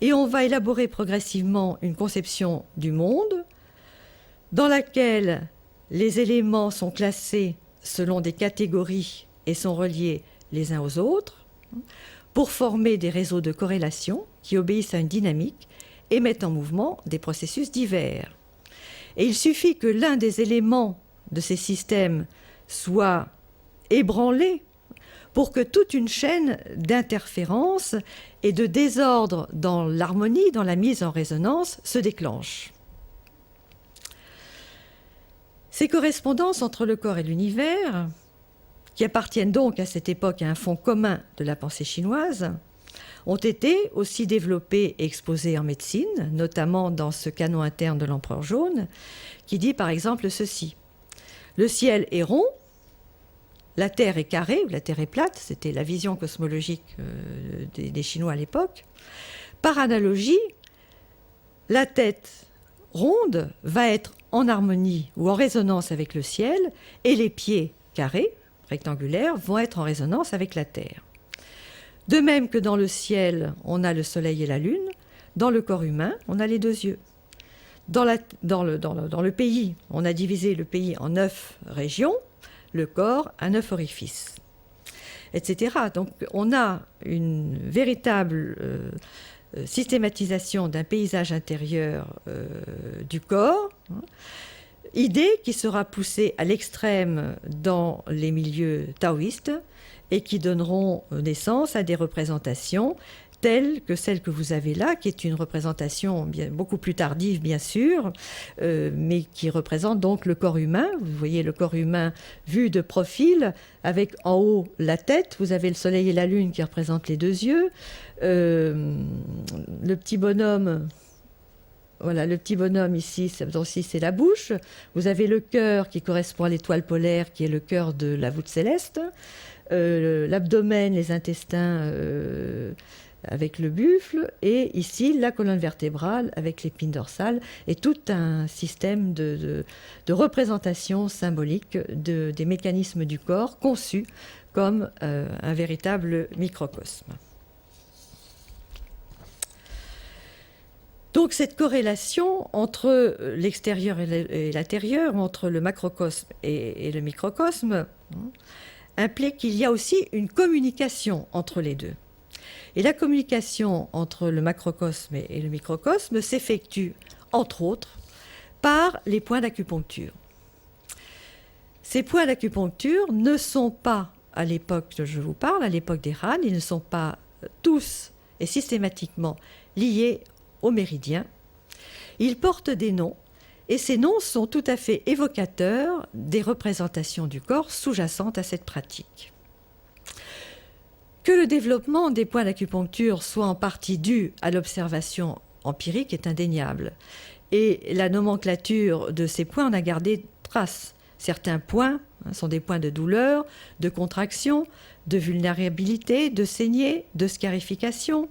et on va élaborer progressivement une conception du monde dans laquelle les éléments sont classés selon des catégories et sont reliés les uns aux autres pour former des réseaux de corrélation qui obéissent à une dynamique et mettent en mouvement des processus divers. Et il suffit que l'un des éléments de ces systèmes soit ébranlé pour que toute une chaîne d'interférences et de désordre dans l'harmonie, dans la mise en résonance, se déclenche. Ces correspondances entre le corps et l'univers, qui appartiennent donc à cette époque à un fond commun de la pensée chinoise, ont été aussi développées et exposées en médecine, notamment dans ce canon interne de l'empereur jaune, qui dit par exemple ceci. Le ciel est rond, la Terre est carrée, ou la Terre est plate, c'était la vision cosmologique des Chinois à l'époque. Par analogie, la tête ronde va être en harmonie ou en résonance avec le ciel, et les pieds carrés, rectangulaires, vont être en résonance avec la Terre. De même que dans le ciel, on a le soleil et la lune, dans le corps humain, on a les deux yeux. Dans le pays, on a divisé le pays en 9 régions, le corps à 9 orifices, etc. Donc on a une véritable systématisation d'un paysage intérieur du corps, idée qui sera poussée à l'extrême dans les milieux taoïstes et qui donneront naissance à des représentations telle que celle que vous avez là, qui est une représentation beaucoup plus tardive, bien sûr, mais qui représente donc le corps humain. Vous voyez le corps humain vu de profil, avec en haut la tête, vous avez le soleil et la lune qui représentent les deux yeux. Le petit bonhomme... Voilà, le petit bonhomme ici, c'est la bouche. Vous avez le cœur qui correspond à l'étoile polaire, qui est le cœur de la voûte céleste. L'abdomen, les intestins avec le buffle. Et ici, la colonne vertébrale avec l'épine dorsale. Et tout un système de représentation symbolique des mécanismes du corps conçus comme un véritable microcosme. Donc cette corrélation entre l'extérieur et l'intérieur, entre le macrocosme et le microcosme, implique qu'il y a aussi une communication entre les deux. Et la communication entre le macrocosme et le microcosme s'effectue, entre autres, par les points d'acupuncture. Ces points d'acupuncture ne sont pas, à l'époque dont je vous parle, à l'époque des Han, ils ne sont pas tous et systématiquement liés aux méridiens. Ils portent des noms, et ces noms sont tout à fait évocateurs des représentations du corps sous-jacentes à cette pratique. Que le développement des points d'acupuncture soit en partie dû à l'observation empirique est indéniable, et la nomenclature de ces points en a gardé trace. Certains points sont des points de douleur, de contraction, de vulnérabilité, de saignée, de scarification.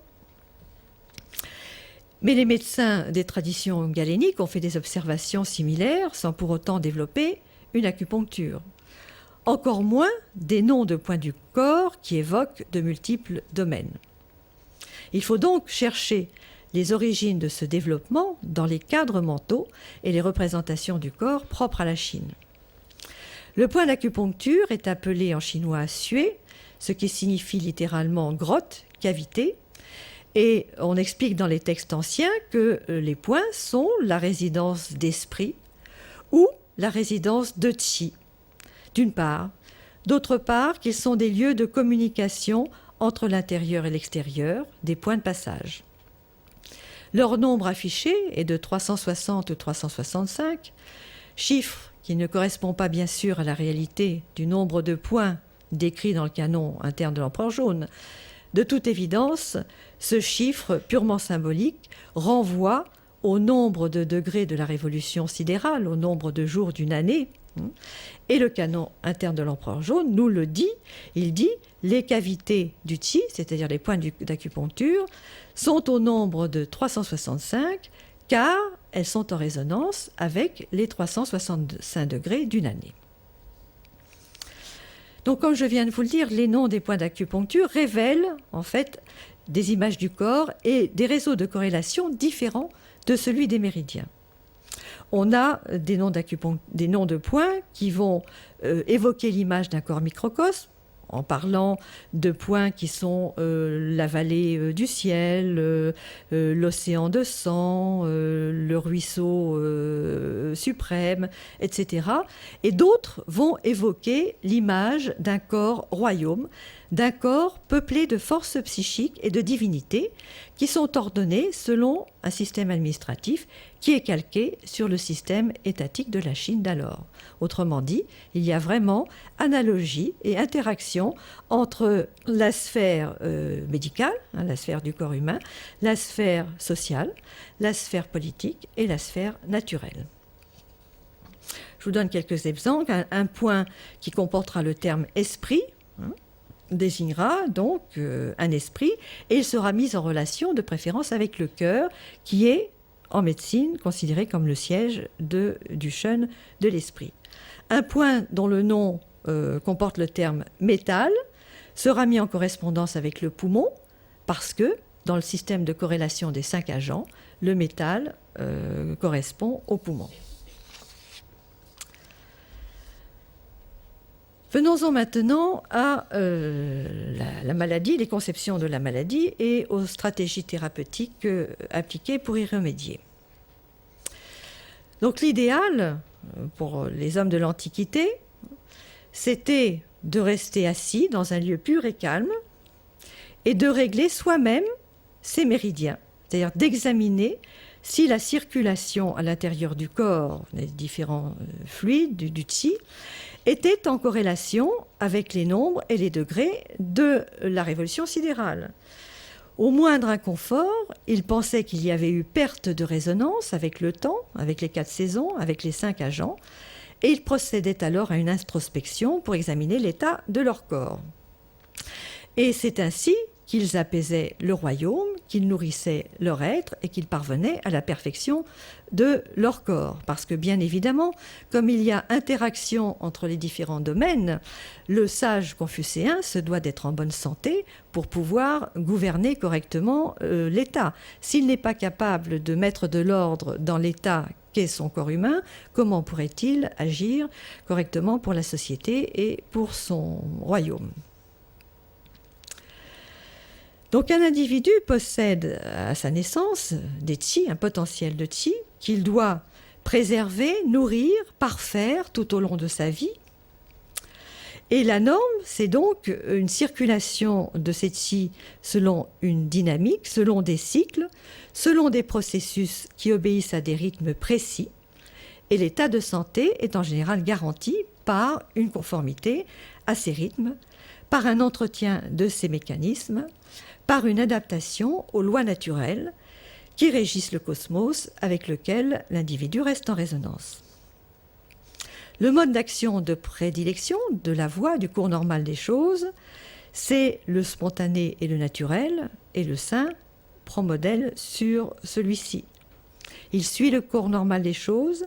Mais les médecins des traditions galéniques ont fait des observations similaires sans pour autant développer une acupuncture. Encore moins des noms de points du corps qui évoquent de multiples domaines. Il faut donc chercher les origines de ce développement dans les cadres mentaux et les représentations du corps propres à la Chine. Le point d'acupuncture est appelé en chinois sue, ce qui signifie littéralement grotte, cavité. Et on explique dans les textes anciens que les points sont la résidence d'esprit ou la résidence de Qi. d'une part. D'autre part, qu'ils sont des lieux de communication entre l'intérieur et l'extérieur, des points de passage. Leur nombre affiché est de 360 ou 365, chiffre qui ne correspond pas bien sûr à la réalité du nombre de points décrits dans le canon interne de l'Empereur jaune. De toute évidence, ce chiffre purement symbolique renvoie au nombre de degrés de la révolution sidérale, au nombre de jours d'une année. Et le canon interne de l'Empereur jaune nous le dit, il dit les cavités du Qi, c'est-à-dire les points d'acupuncture, sont au nombre de 365 car elles sont en résonance avec les 365 degrés d'une année. Donc comme je viens de vous le dire, les noms des points d'acupuncture révèlent en fait des images du corps et des réseaux de corrélation différents de celui des méridiens. On a des noms de points qui vont évoquer l'image d'un corps microcosme, en parlant de points qui sont la vallée du ciel, l'océan de sang, le ruisseau suprême, etc. Et d'autres vont évoquer l'image d'un corps royaume, d'un corps peuplé de forces psychiques et de divinités qui sont ordonnées selon un système administratif qui est calqué sur le système étatique de la Chine d'alors. Autrement dit, il y a vraiment analogie et interaction entre la sphère médicale, la sphère du corps humain, la sphère sociale, la sphère politique et la sphère naturelle. Je vous donne quelques exemples. Un point qui comportera le terme « esprit », désignera donc un esprit et il sera mis en relation de préférence avec le cœur qui est en médecine considéré comme le siège du Shen de l'esprit. Un point dont le nom comporte le terme métal sera mis en correspondance avec le poumon parce que dans le système de corrélation des 5 agents, le métal correspond au poumon. Venons-en maintenant à la maladie, les conceptions de la maladie et aux stratégies thérapeutiques appliquées pour y remédier. Donc l'idéal pour les hommes de l'Antiquité, c'était de rester assis dans un lieu pur et calme et de régler soi-même ses méridiens, c'est-à-dire d'examiner si la circulation à l'intérieur du corps, les différents fluides du Qi, était en corrélation avec les nombres et les degrés de la révolution sidérale. Au moindre inconfort, il pensait qu'il y avait eu perte de résonance avec le temps, avec les 4 saisons, avec les 5 agents, et il procédait alors à une introspection pour examiner l'état de leur corps. Et c'est ainsi qu'ils apaisaient le royaume, qu'ils nourrissaient leur être et qu'ils parvenaient à la perfection de leur corps. Parce que bien évidemment, comme il y a interaction entre les différents domaines, le sage confucéen se doit d'être en bonne santé pour pouvoir gouverner correctement l'État. S'il n'est pas capable de mettre de l'ordre dans l'État qu'est son corps humain, comment pourrait-il agir correctement pour la société et pour son royaume ? Donc un individu possède à sa naissance des Qi, un potentiel de Qi, qu'il doit préserver, nourrir, parfaire tout au long de sa vie. Et la norme, c'est donc une circulation de ces Qi selon une dynamique, selon des cycles, selon des processus qui obéissent à des rythmes précis. Et l'état de santé est en général garanti par une conformité à ces rythmes, par un entretien de ces mécanismes, par une adaptation aux lois naturelles qui régissent le cosmos avec lequel l'individu reste en résonance. Le mode d'action de prédilection de la voie du cours normal des choses, c'est le spontané et le naturel, et le saint prend modèle sur celui-ci. Il suit le cours normal des choses,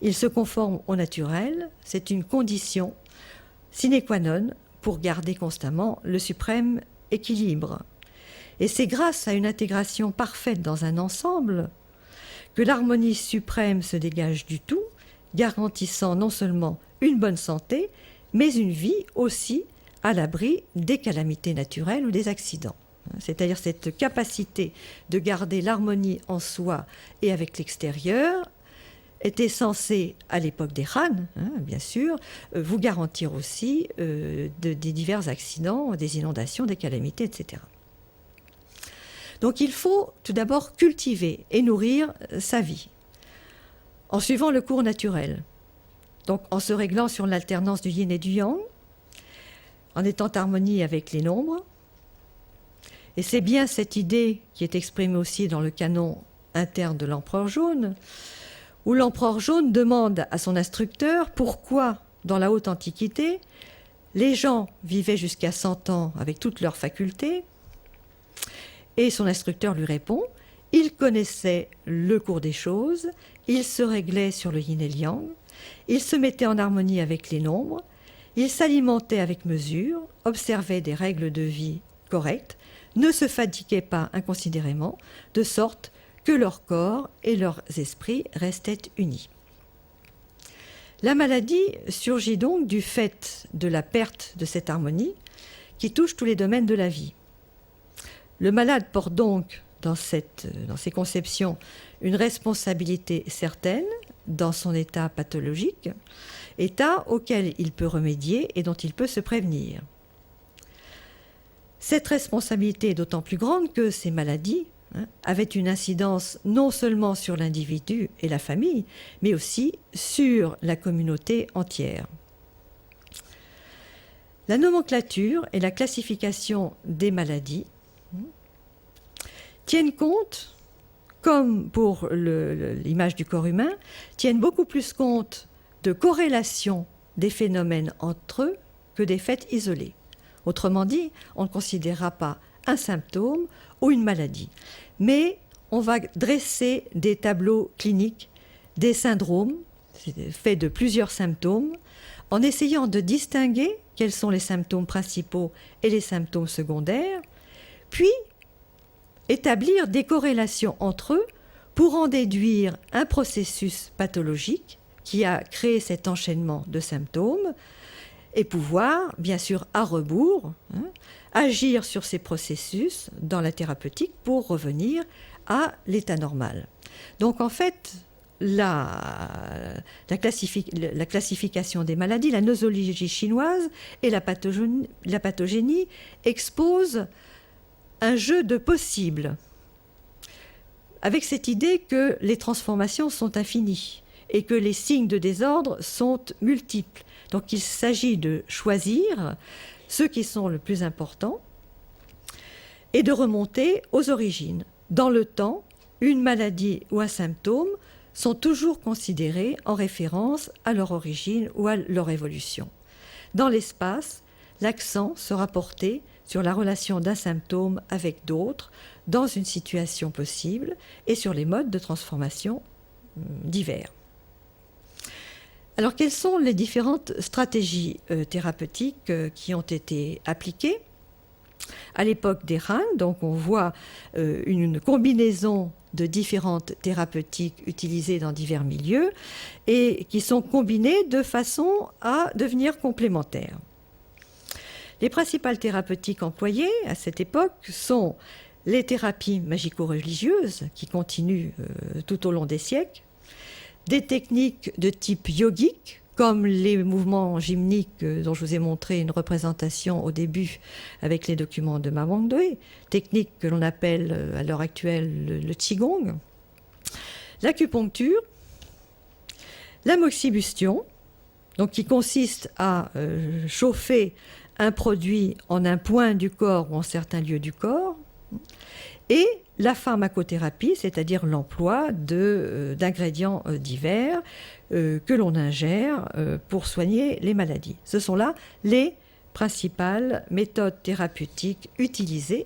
il se conforme au naturel, c'est une condition sine qua non pour garder constamment le suprême équilibre. Et c'est grâce à une intégration parfaite dans un ensemble que l'harmonie suprême se dégage du tout, garantissant non seulement une bonne santé, mais une vie aussi à l'abri des calamités naturelles ou des accidents. C'est-à-dire cette capacité de garder l'harmonie en soi et avec l'extérieur était censé, à l'époque des Han, bien sûr, vous garantir aussi des divers accidents, des inondations, des calamités, etc. Donc il faut tout d'abord cultiver et nourrir sa vie, en suivant le cours naturel, donc en se réglant sur l'alternance du yin et du yang, en étant en harmonie avec les nombres. Et c'est bien cette idée qui est exprimée aussi dans le canon interne de l'Empereur jaune, où l'Empereur jaune demande à son instructeur pourquoi, dans la haute antiquité, les gens vivaient jusqu'à 100 ans avec toutes leurs facultés. Et son instructeur lui répond, il connaissait le cours des choses, il se réglait sur le yin et le yang, il se mettait en harmonie avec les nombres, il s'alimentait avec mesure, observait des règles de vie correctes, ne se fatiguait pas inconsidérément, de sorte que leur corps et leurs esprits restaient unis. La maladie surgit donc du fait de la perte de cette harmonie qui touche tous les domaines de la vie. Le malade porte donc, dans ces conceptions, une responsabilité certaine dans son état pathologique, état auquel il peut remédier et dont il peut se prévenir. Cette responsabilité est d'autant plus grande que ces maladies avaient une incidence non seulement sur l'individu et la famille, mais aussi sur la communauté entière. La nomenclature et la classification des maladies tiennent compte, comme pour l'image du corps humain, tiennent beaucoup plus compte de corrélation des phénomènes entre eux que des faits isolés. Autrement dit, on ne considérera pas un symptôme ou une maladie, mais on va dresser des tableaux cliniques, des syndromes, faits de plusieurs symptômes, en essayant de distinguer quels sont les symptômes principaux et les symptômes secondaires, puis établir des corrélations entre eux pour en déduire un processus pathologique qui a créé cet enchaînement de symptômes et pouvoir, bien sûr à rebours, agir sur ces processus dans la thérapeutique pour revenir à l'état normal. Donc en fait, la classification des maladies, la nosologie chinoise et la pathogénie exposent un jeu de possibles, avec cette idée que les transformations sont infinies et que les signes de désordre sont multiples. Donc il s'agit de choisir ceux qui sont le plus importants et de remonter aux origines. Dans le temps, une maladie ou un symptôme sont toujours considérés en référence à leur origine ou à leur évolution. Dans l'espace, l'accent sera porté sur la relation d'un symptôme avec d'autres dans une situation possible et sur les modes de transformation divers. Alors, quelles sont les différentes stratégies thérapeutiques qui ont été appliquées ? À l'époque des Han, donc on voit une combinaison de différentes thérapeutiques utilisées dans divers milieux et qui sont combinées de façon à devenir complémentaires. Les principales thérapeutiques employées à cette époque sont les thérapies magico-religieuses qui continuent tout au long des siècles, des techniques de type yogique, comme les mouvements gymniques dont je vous ai montré une représentation au début avec les documents de Ma Wangdui, technique que l'on appelle à l'heure actuelle le Qigong, l'acupuncture, la moxibustion, donc qui consiste à chauffer un produit en un point du corps ou en certains lieux du corps, et la pharmacothérapie, c'est-à-dire l'emploi d'ingrédients divers que l'on ingère pour soigner les maladies. Ce sont là les principales méthodes thérapeutiques utilisées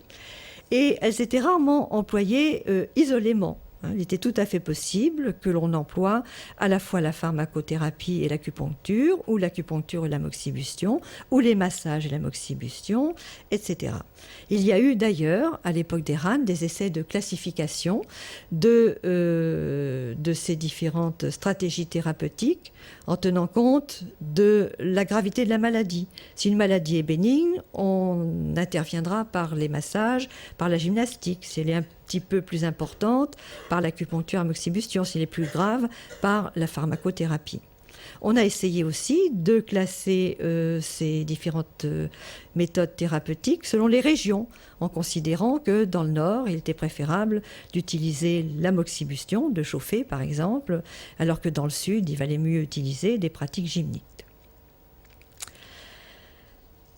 et elles étaient rarement employées isolément. Il était tout à fait possible que l'on emploie à la fois la pharmacothérapie et l'acupuncture, ou l'acupuncture et la moxibustion, ou les massages et la moxibustion, etc. Il y a eu d'ailleurs, à l'époque des Han, des essais de classification de ces différentes stratégies thérapeutiques en tenant compte de la gravité de la maladie. Si une maladie est bénigne, on interviendra par les massages, par la gymnastique. Si elle est un petit peu plus importantes par l'acupuncture à moxibustion, si les plus graves par la pharmacothérapie. On a essayé aussi de classer ces différentes méthodes thérapeutiques selon les régions, en considérant que dans le nord, il était préférable d'utiliser la moxibustion, de chauffer par exemple, alors que dans le sud, il valait mieux utiliser des pratiques gymniques.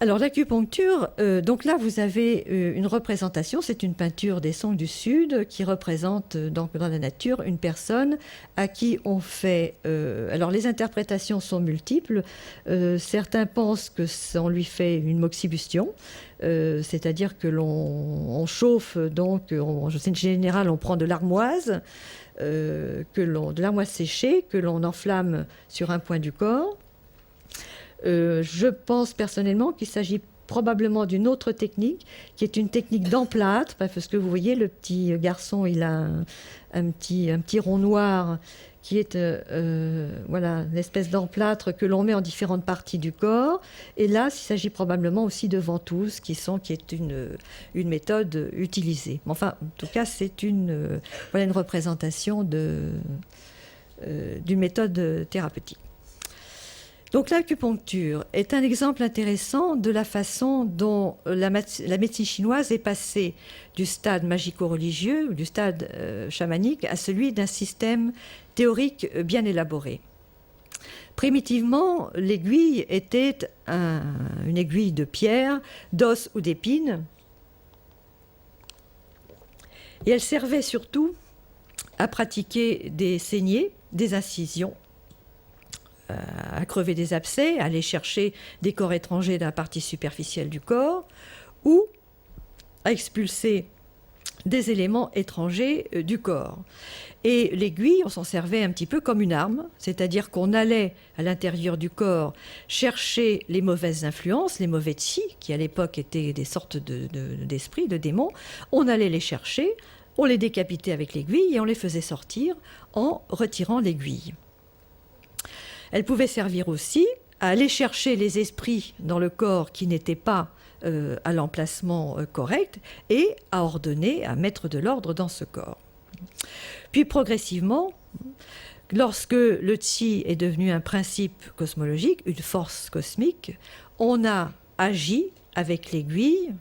Alors l'acupuncture, donc là vous avez une représentation, c'est une peinture des Song du Sud qui représente donc dans la nature une personne à qui on fait... alors les interprétations sont multiples, certains pensent que on lui fait une moxibustion, c'est-à-dire que l'on chauffe, donc en général on prend de l'armoise, de l'armoise séchée que l'on enflamme sur un point du corps. Je pense personnellement qu'il s'agit probablement d'une autre technique, qui est une technique d'emplâtre, parce que vous voyez, le petit garçon, il a un petit rond noir qui est voilà, une espèce d'emplâtre que l'on met en différentes parties du corps. Et là, il s'agit probablement aussi de ventouses, qui est une méthode utilisée. Enfin, en tout cas, c'est une représentation d'une méthode thérapeutique. Donc l'acupuncture est un exemple intéressant de la façon dont la médecine chinoise est passée du stade magico-religieux ou du stade chamanique à celui d'un système théorique bien élaboré. Primitivement, l'aiguille était une aiguille de pierre, d'os ou d'épines, et elle servait surtout à pratiquer des saignées, des incisions, à crever des abcès, à aller chercher des corps étrangers dans la partie superficielle du corps, ou à expulser des éléments étrangers du corps. Et l'aiguille, on s'en servait un petit peu comme une arme, c'est-à-dire qu'on allait à l'intérieur du corps chercher les mauvaises influences, les mauvais chi, qui à l'époque étaient des sortes d'esprits, de démons. On allait les chercher, on les décapitait avec l'aiguille et on les faisait sortir en retirant l'aiguille. Elle pouvait servir aussi à aller chercher les esprits dans le corps qui n'étaient pas à l'emplacement correct et à ordonner, à mettre de l'ordre dans ce corps. Puis progressivement, lorsque le Qi est devenu un principe cosmologique, une force cosmique, on a agi avec l'aiguille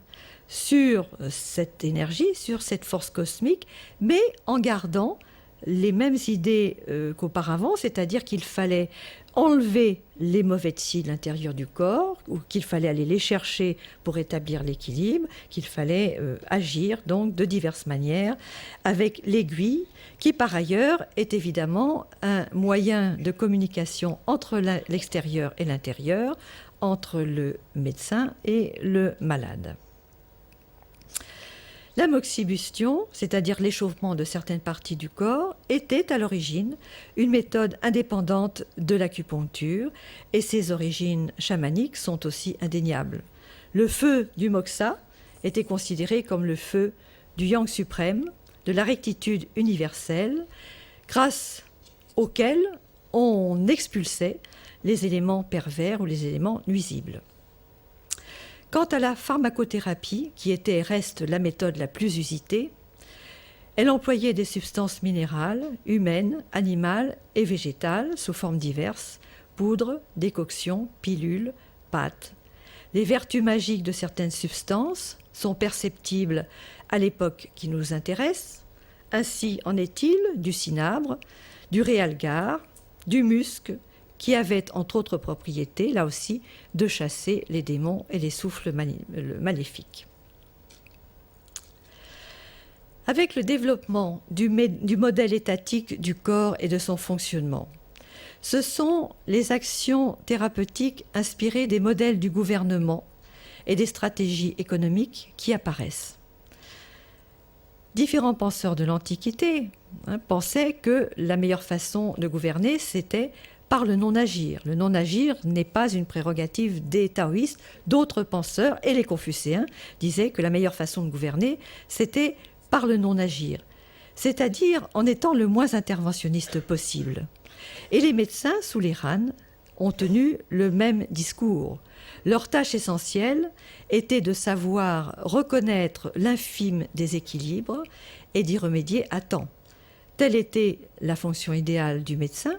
sur cette énergie, sur cette force cosmique, mais en gardant les mêmes idées qu'auparavant, c'est-à-dire qu'il fallait enlever les mauvais chi de l'intérieur du corps, ou qu'il fallait aller les chercher pour établir l'équilibre, qu'il fallait agir donc de diverses manières avec l'aiguille, qui par ailleurs est évidemment un moyen de communication entre l'extérieur et l'intérieur, entre le médecin et le malade. La moxibustion, c'est-à-dire l'échauffement de certaines parties du corps, était à l'origine une méthode indépendante de l'acupuncture et ses origines chamaniques sont aussi indéniables. Le feu du moxa était considéré comme le feu du yang suprême, de la rectitude universelle, grâce auquel on expulsait les éléments pervers ou les éléments nuisibles. Quant à la pharmacothérapie, qui était et reste la méthode la plus usitée, elle employait des substances minérales, humaines, animales et végétales sous formes diverses, poudres, décoctions, pilules, pâtes. Les vertus magiques de certaines substances sont perceptibles à l'époque qui nous intéresse. Ainsi en est-il du cinabre, du réalgar, du musc, qui avait entre autres propriétés, là aussi, de chasser les démons et les souffles maléfiques. Avec le développement du modèle étatique du corps et de son fonctionnement, ce sont les actions thérapeutiques inspirées des modèles du gouvernement et des stratégies économiques qui apparaissent. Différents penseurs de l'Antiquité pensaient que la meilleure façon de gouverner, c'était par le non-agir. Le non-agir n'est pas une prérogative des taoïstes. D'autres penseurs, et les confucéens, disaient que la meilleure façon de gouverner, c'était par le non-agir, c'est-à-dire en étant le moins interventionniste possible. Et les médecins, sous les Han, ont tenu le même discours. Leur tâche essentielle était de savoir reconnaître l'infime déséquilibre et d'y remédier à temps. Telle était la fonction idéale du médecin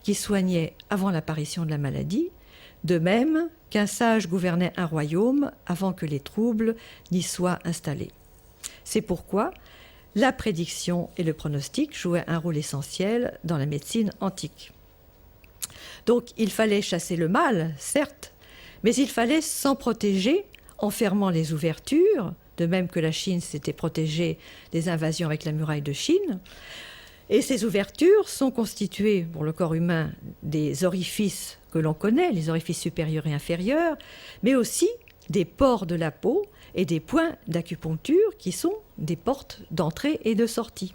qui soignait avant l'apparition de la maladie, de même qu'un sage gouvernait un royaume avant que les troubles n'y soient installés. C'est pourquoi la prédiction et le pronostic jouaient un rôle essentiel dans la médecine antique. Donc il fallait chasser le mal, certes, mais il fallait s'en protéger en fermant les ouvertures, de même que la Chine s'était protégée des invasions avec la muraille de Chine. Et ces ouvertures sont constituées pour le corps humain des orifices que l'on connaît, les orifices supérieurs et inférieurs, mais aussi des pores de la peau et des points d'acupuncture qui sont des portes d'entrée et de sortie.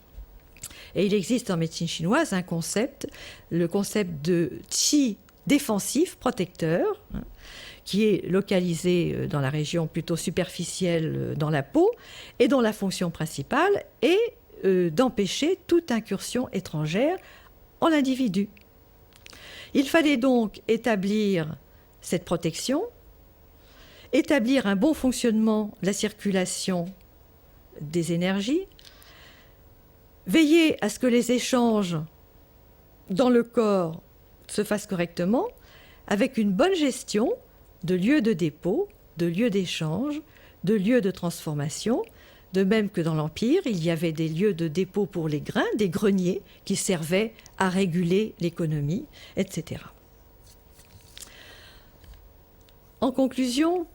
Et il existe en médecine chinoise un concept, le concept de qi défensif, protecteur, qui est localisé dans la région plutôt superficielle dans la peau et dont la fonction principale est d'empêcher toute incursion étrangère en l'individu. Il fallait donc établir cette protection, établir un bon fonctionnement de la circulation des énergies, veiller à ce que les échanges dans le corps se fassent correctement, avec une bonne gestion de lieux de dépôt, de lieux d'échange, de lieux de transformation. De même que dans l'Empire, il y avait des lieux de dépôt pour les grains, des greniers qui servaient à réguler l'économie, etc. En conclusion,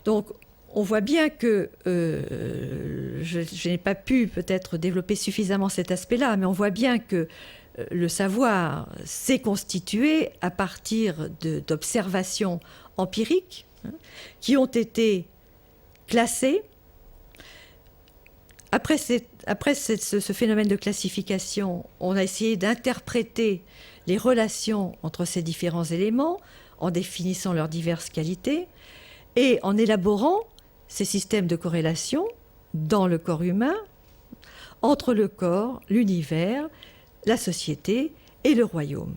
donc, on voit bien que je n'ai pas pu peut-être développer suffisamment cet aspect-là, mais on voit bien que le savoir s'est constitué à partir d'observations empiriques qui ont été classées. Après ce phénomène de classification, on a essayé d'interpréter les relations entre ces différents éléments en définissant leurs diverses qualités et en élaborant ces systèmes de corrélation dans le corps humain, entre le corps, l'univers, la société et le royaume.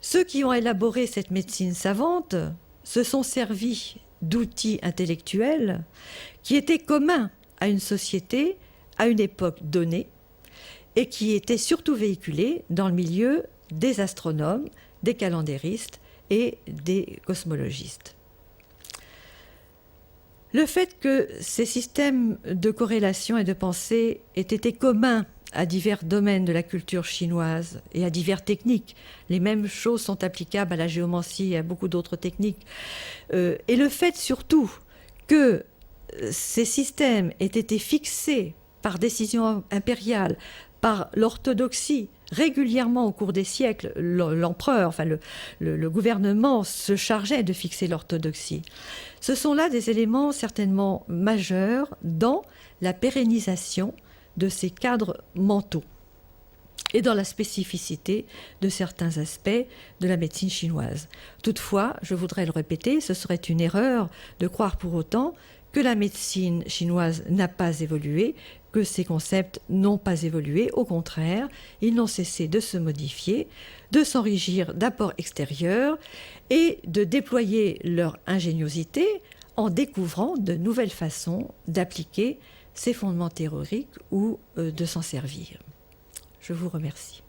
Ceux qui ont élaboré cette médecine savante se sont servis d'outils intellectuels qui étaient communs à une société, à une époque donnée, et qui étaient surtout véhiculés dans le milieu des astronomes, des calendéristes et des cosmologistes. Le fait que ces systèmes de corrélation et de pensée aient été communs à divers domaines de la culture chinoise et à diverses techniques, les mêmes choses sont applicables à la géomancie et à beaucoup d'autres techniques, et le fait surtout que ces systèmes aient été fixés par décision impériale, par l'orthodoxie, régulièrement au cours des siècles, l'empereur, enfin le gouvernement se chargeait de fixer l'orthodoxie. Ce sont là des éléments certainement majeurs dans la pérennisation de ces cadres mentaux et dans la spécificité de certains aspects de la médecine chinoise. Toutefois, je voudrais le répéter, ce serait une erreur de croire pour autant que la médecine chinoise n'a pas évolué, que ces concepts n'ont pas évolué. Au contraire, ils n'ont cessé de se modifier, de s'enrichir d'apports extérieurs et de déployer leur ingéniosité en découvrant de nouvelles façons d'appliquer ces fondements théoriques ou de s'en servir. Je vous remercie.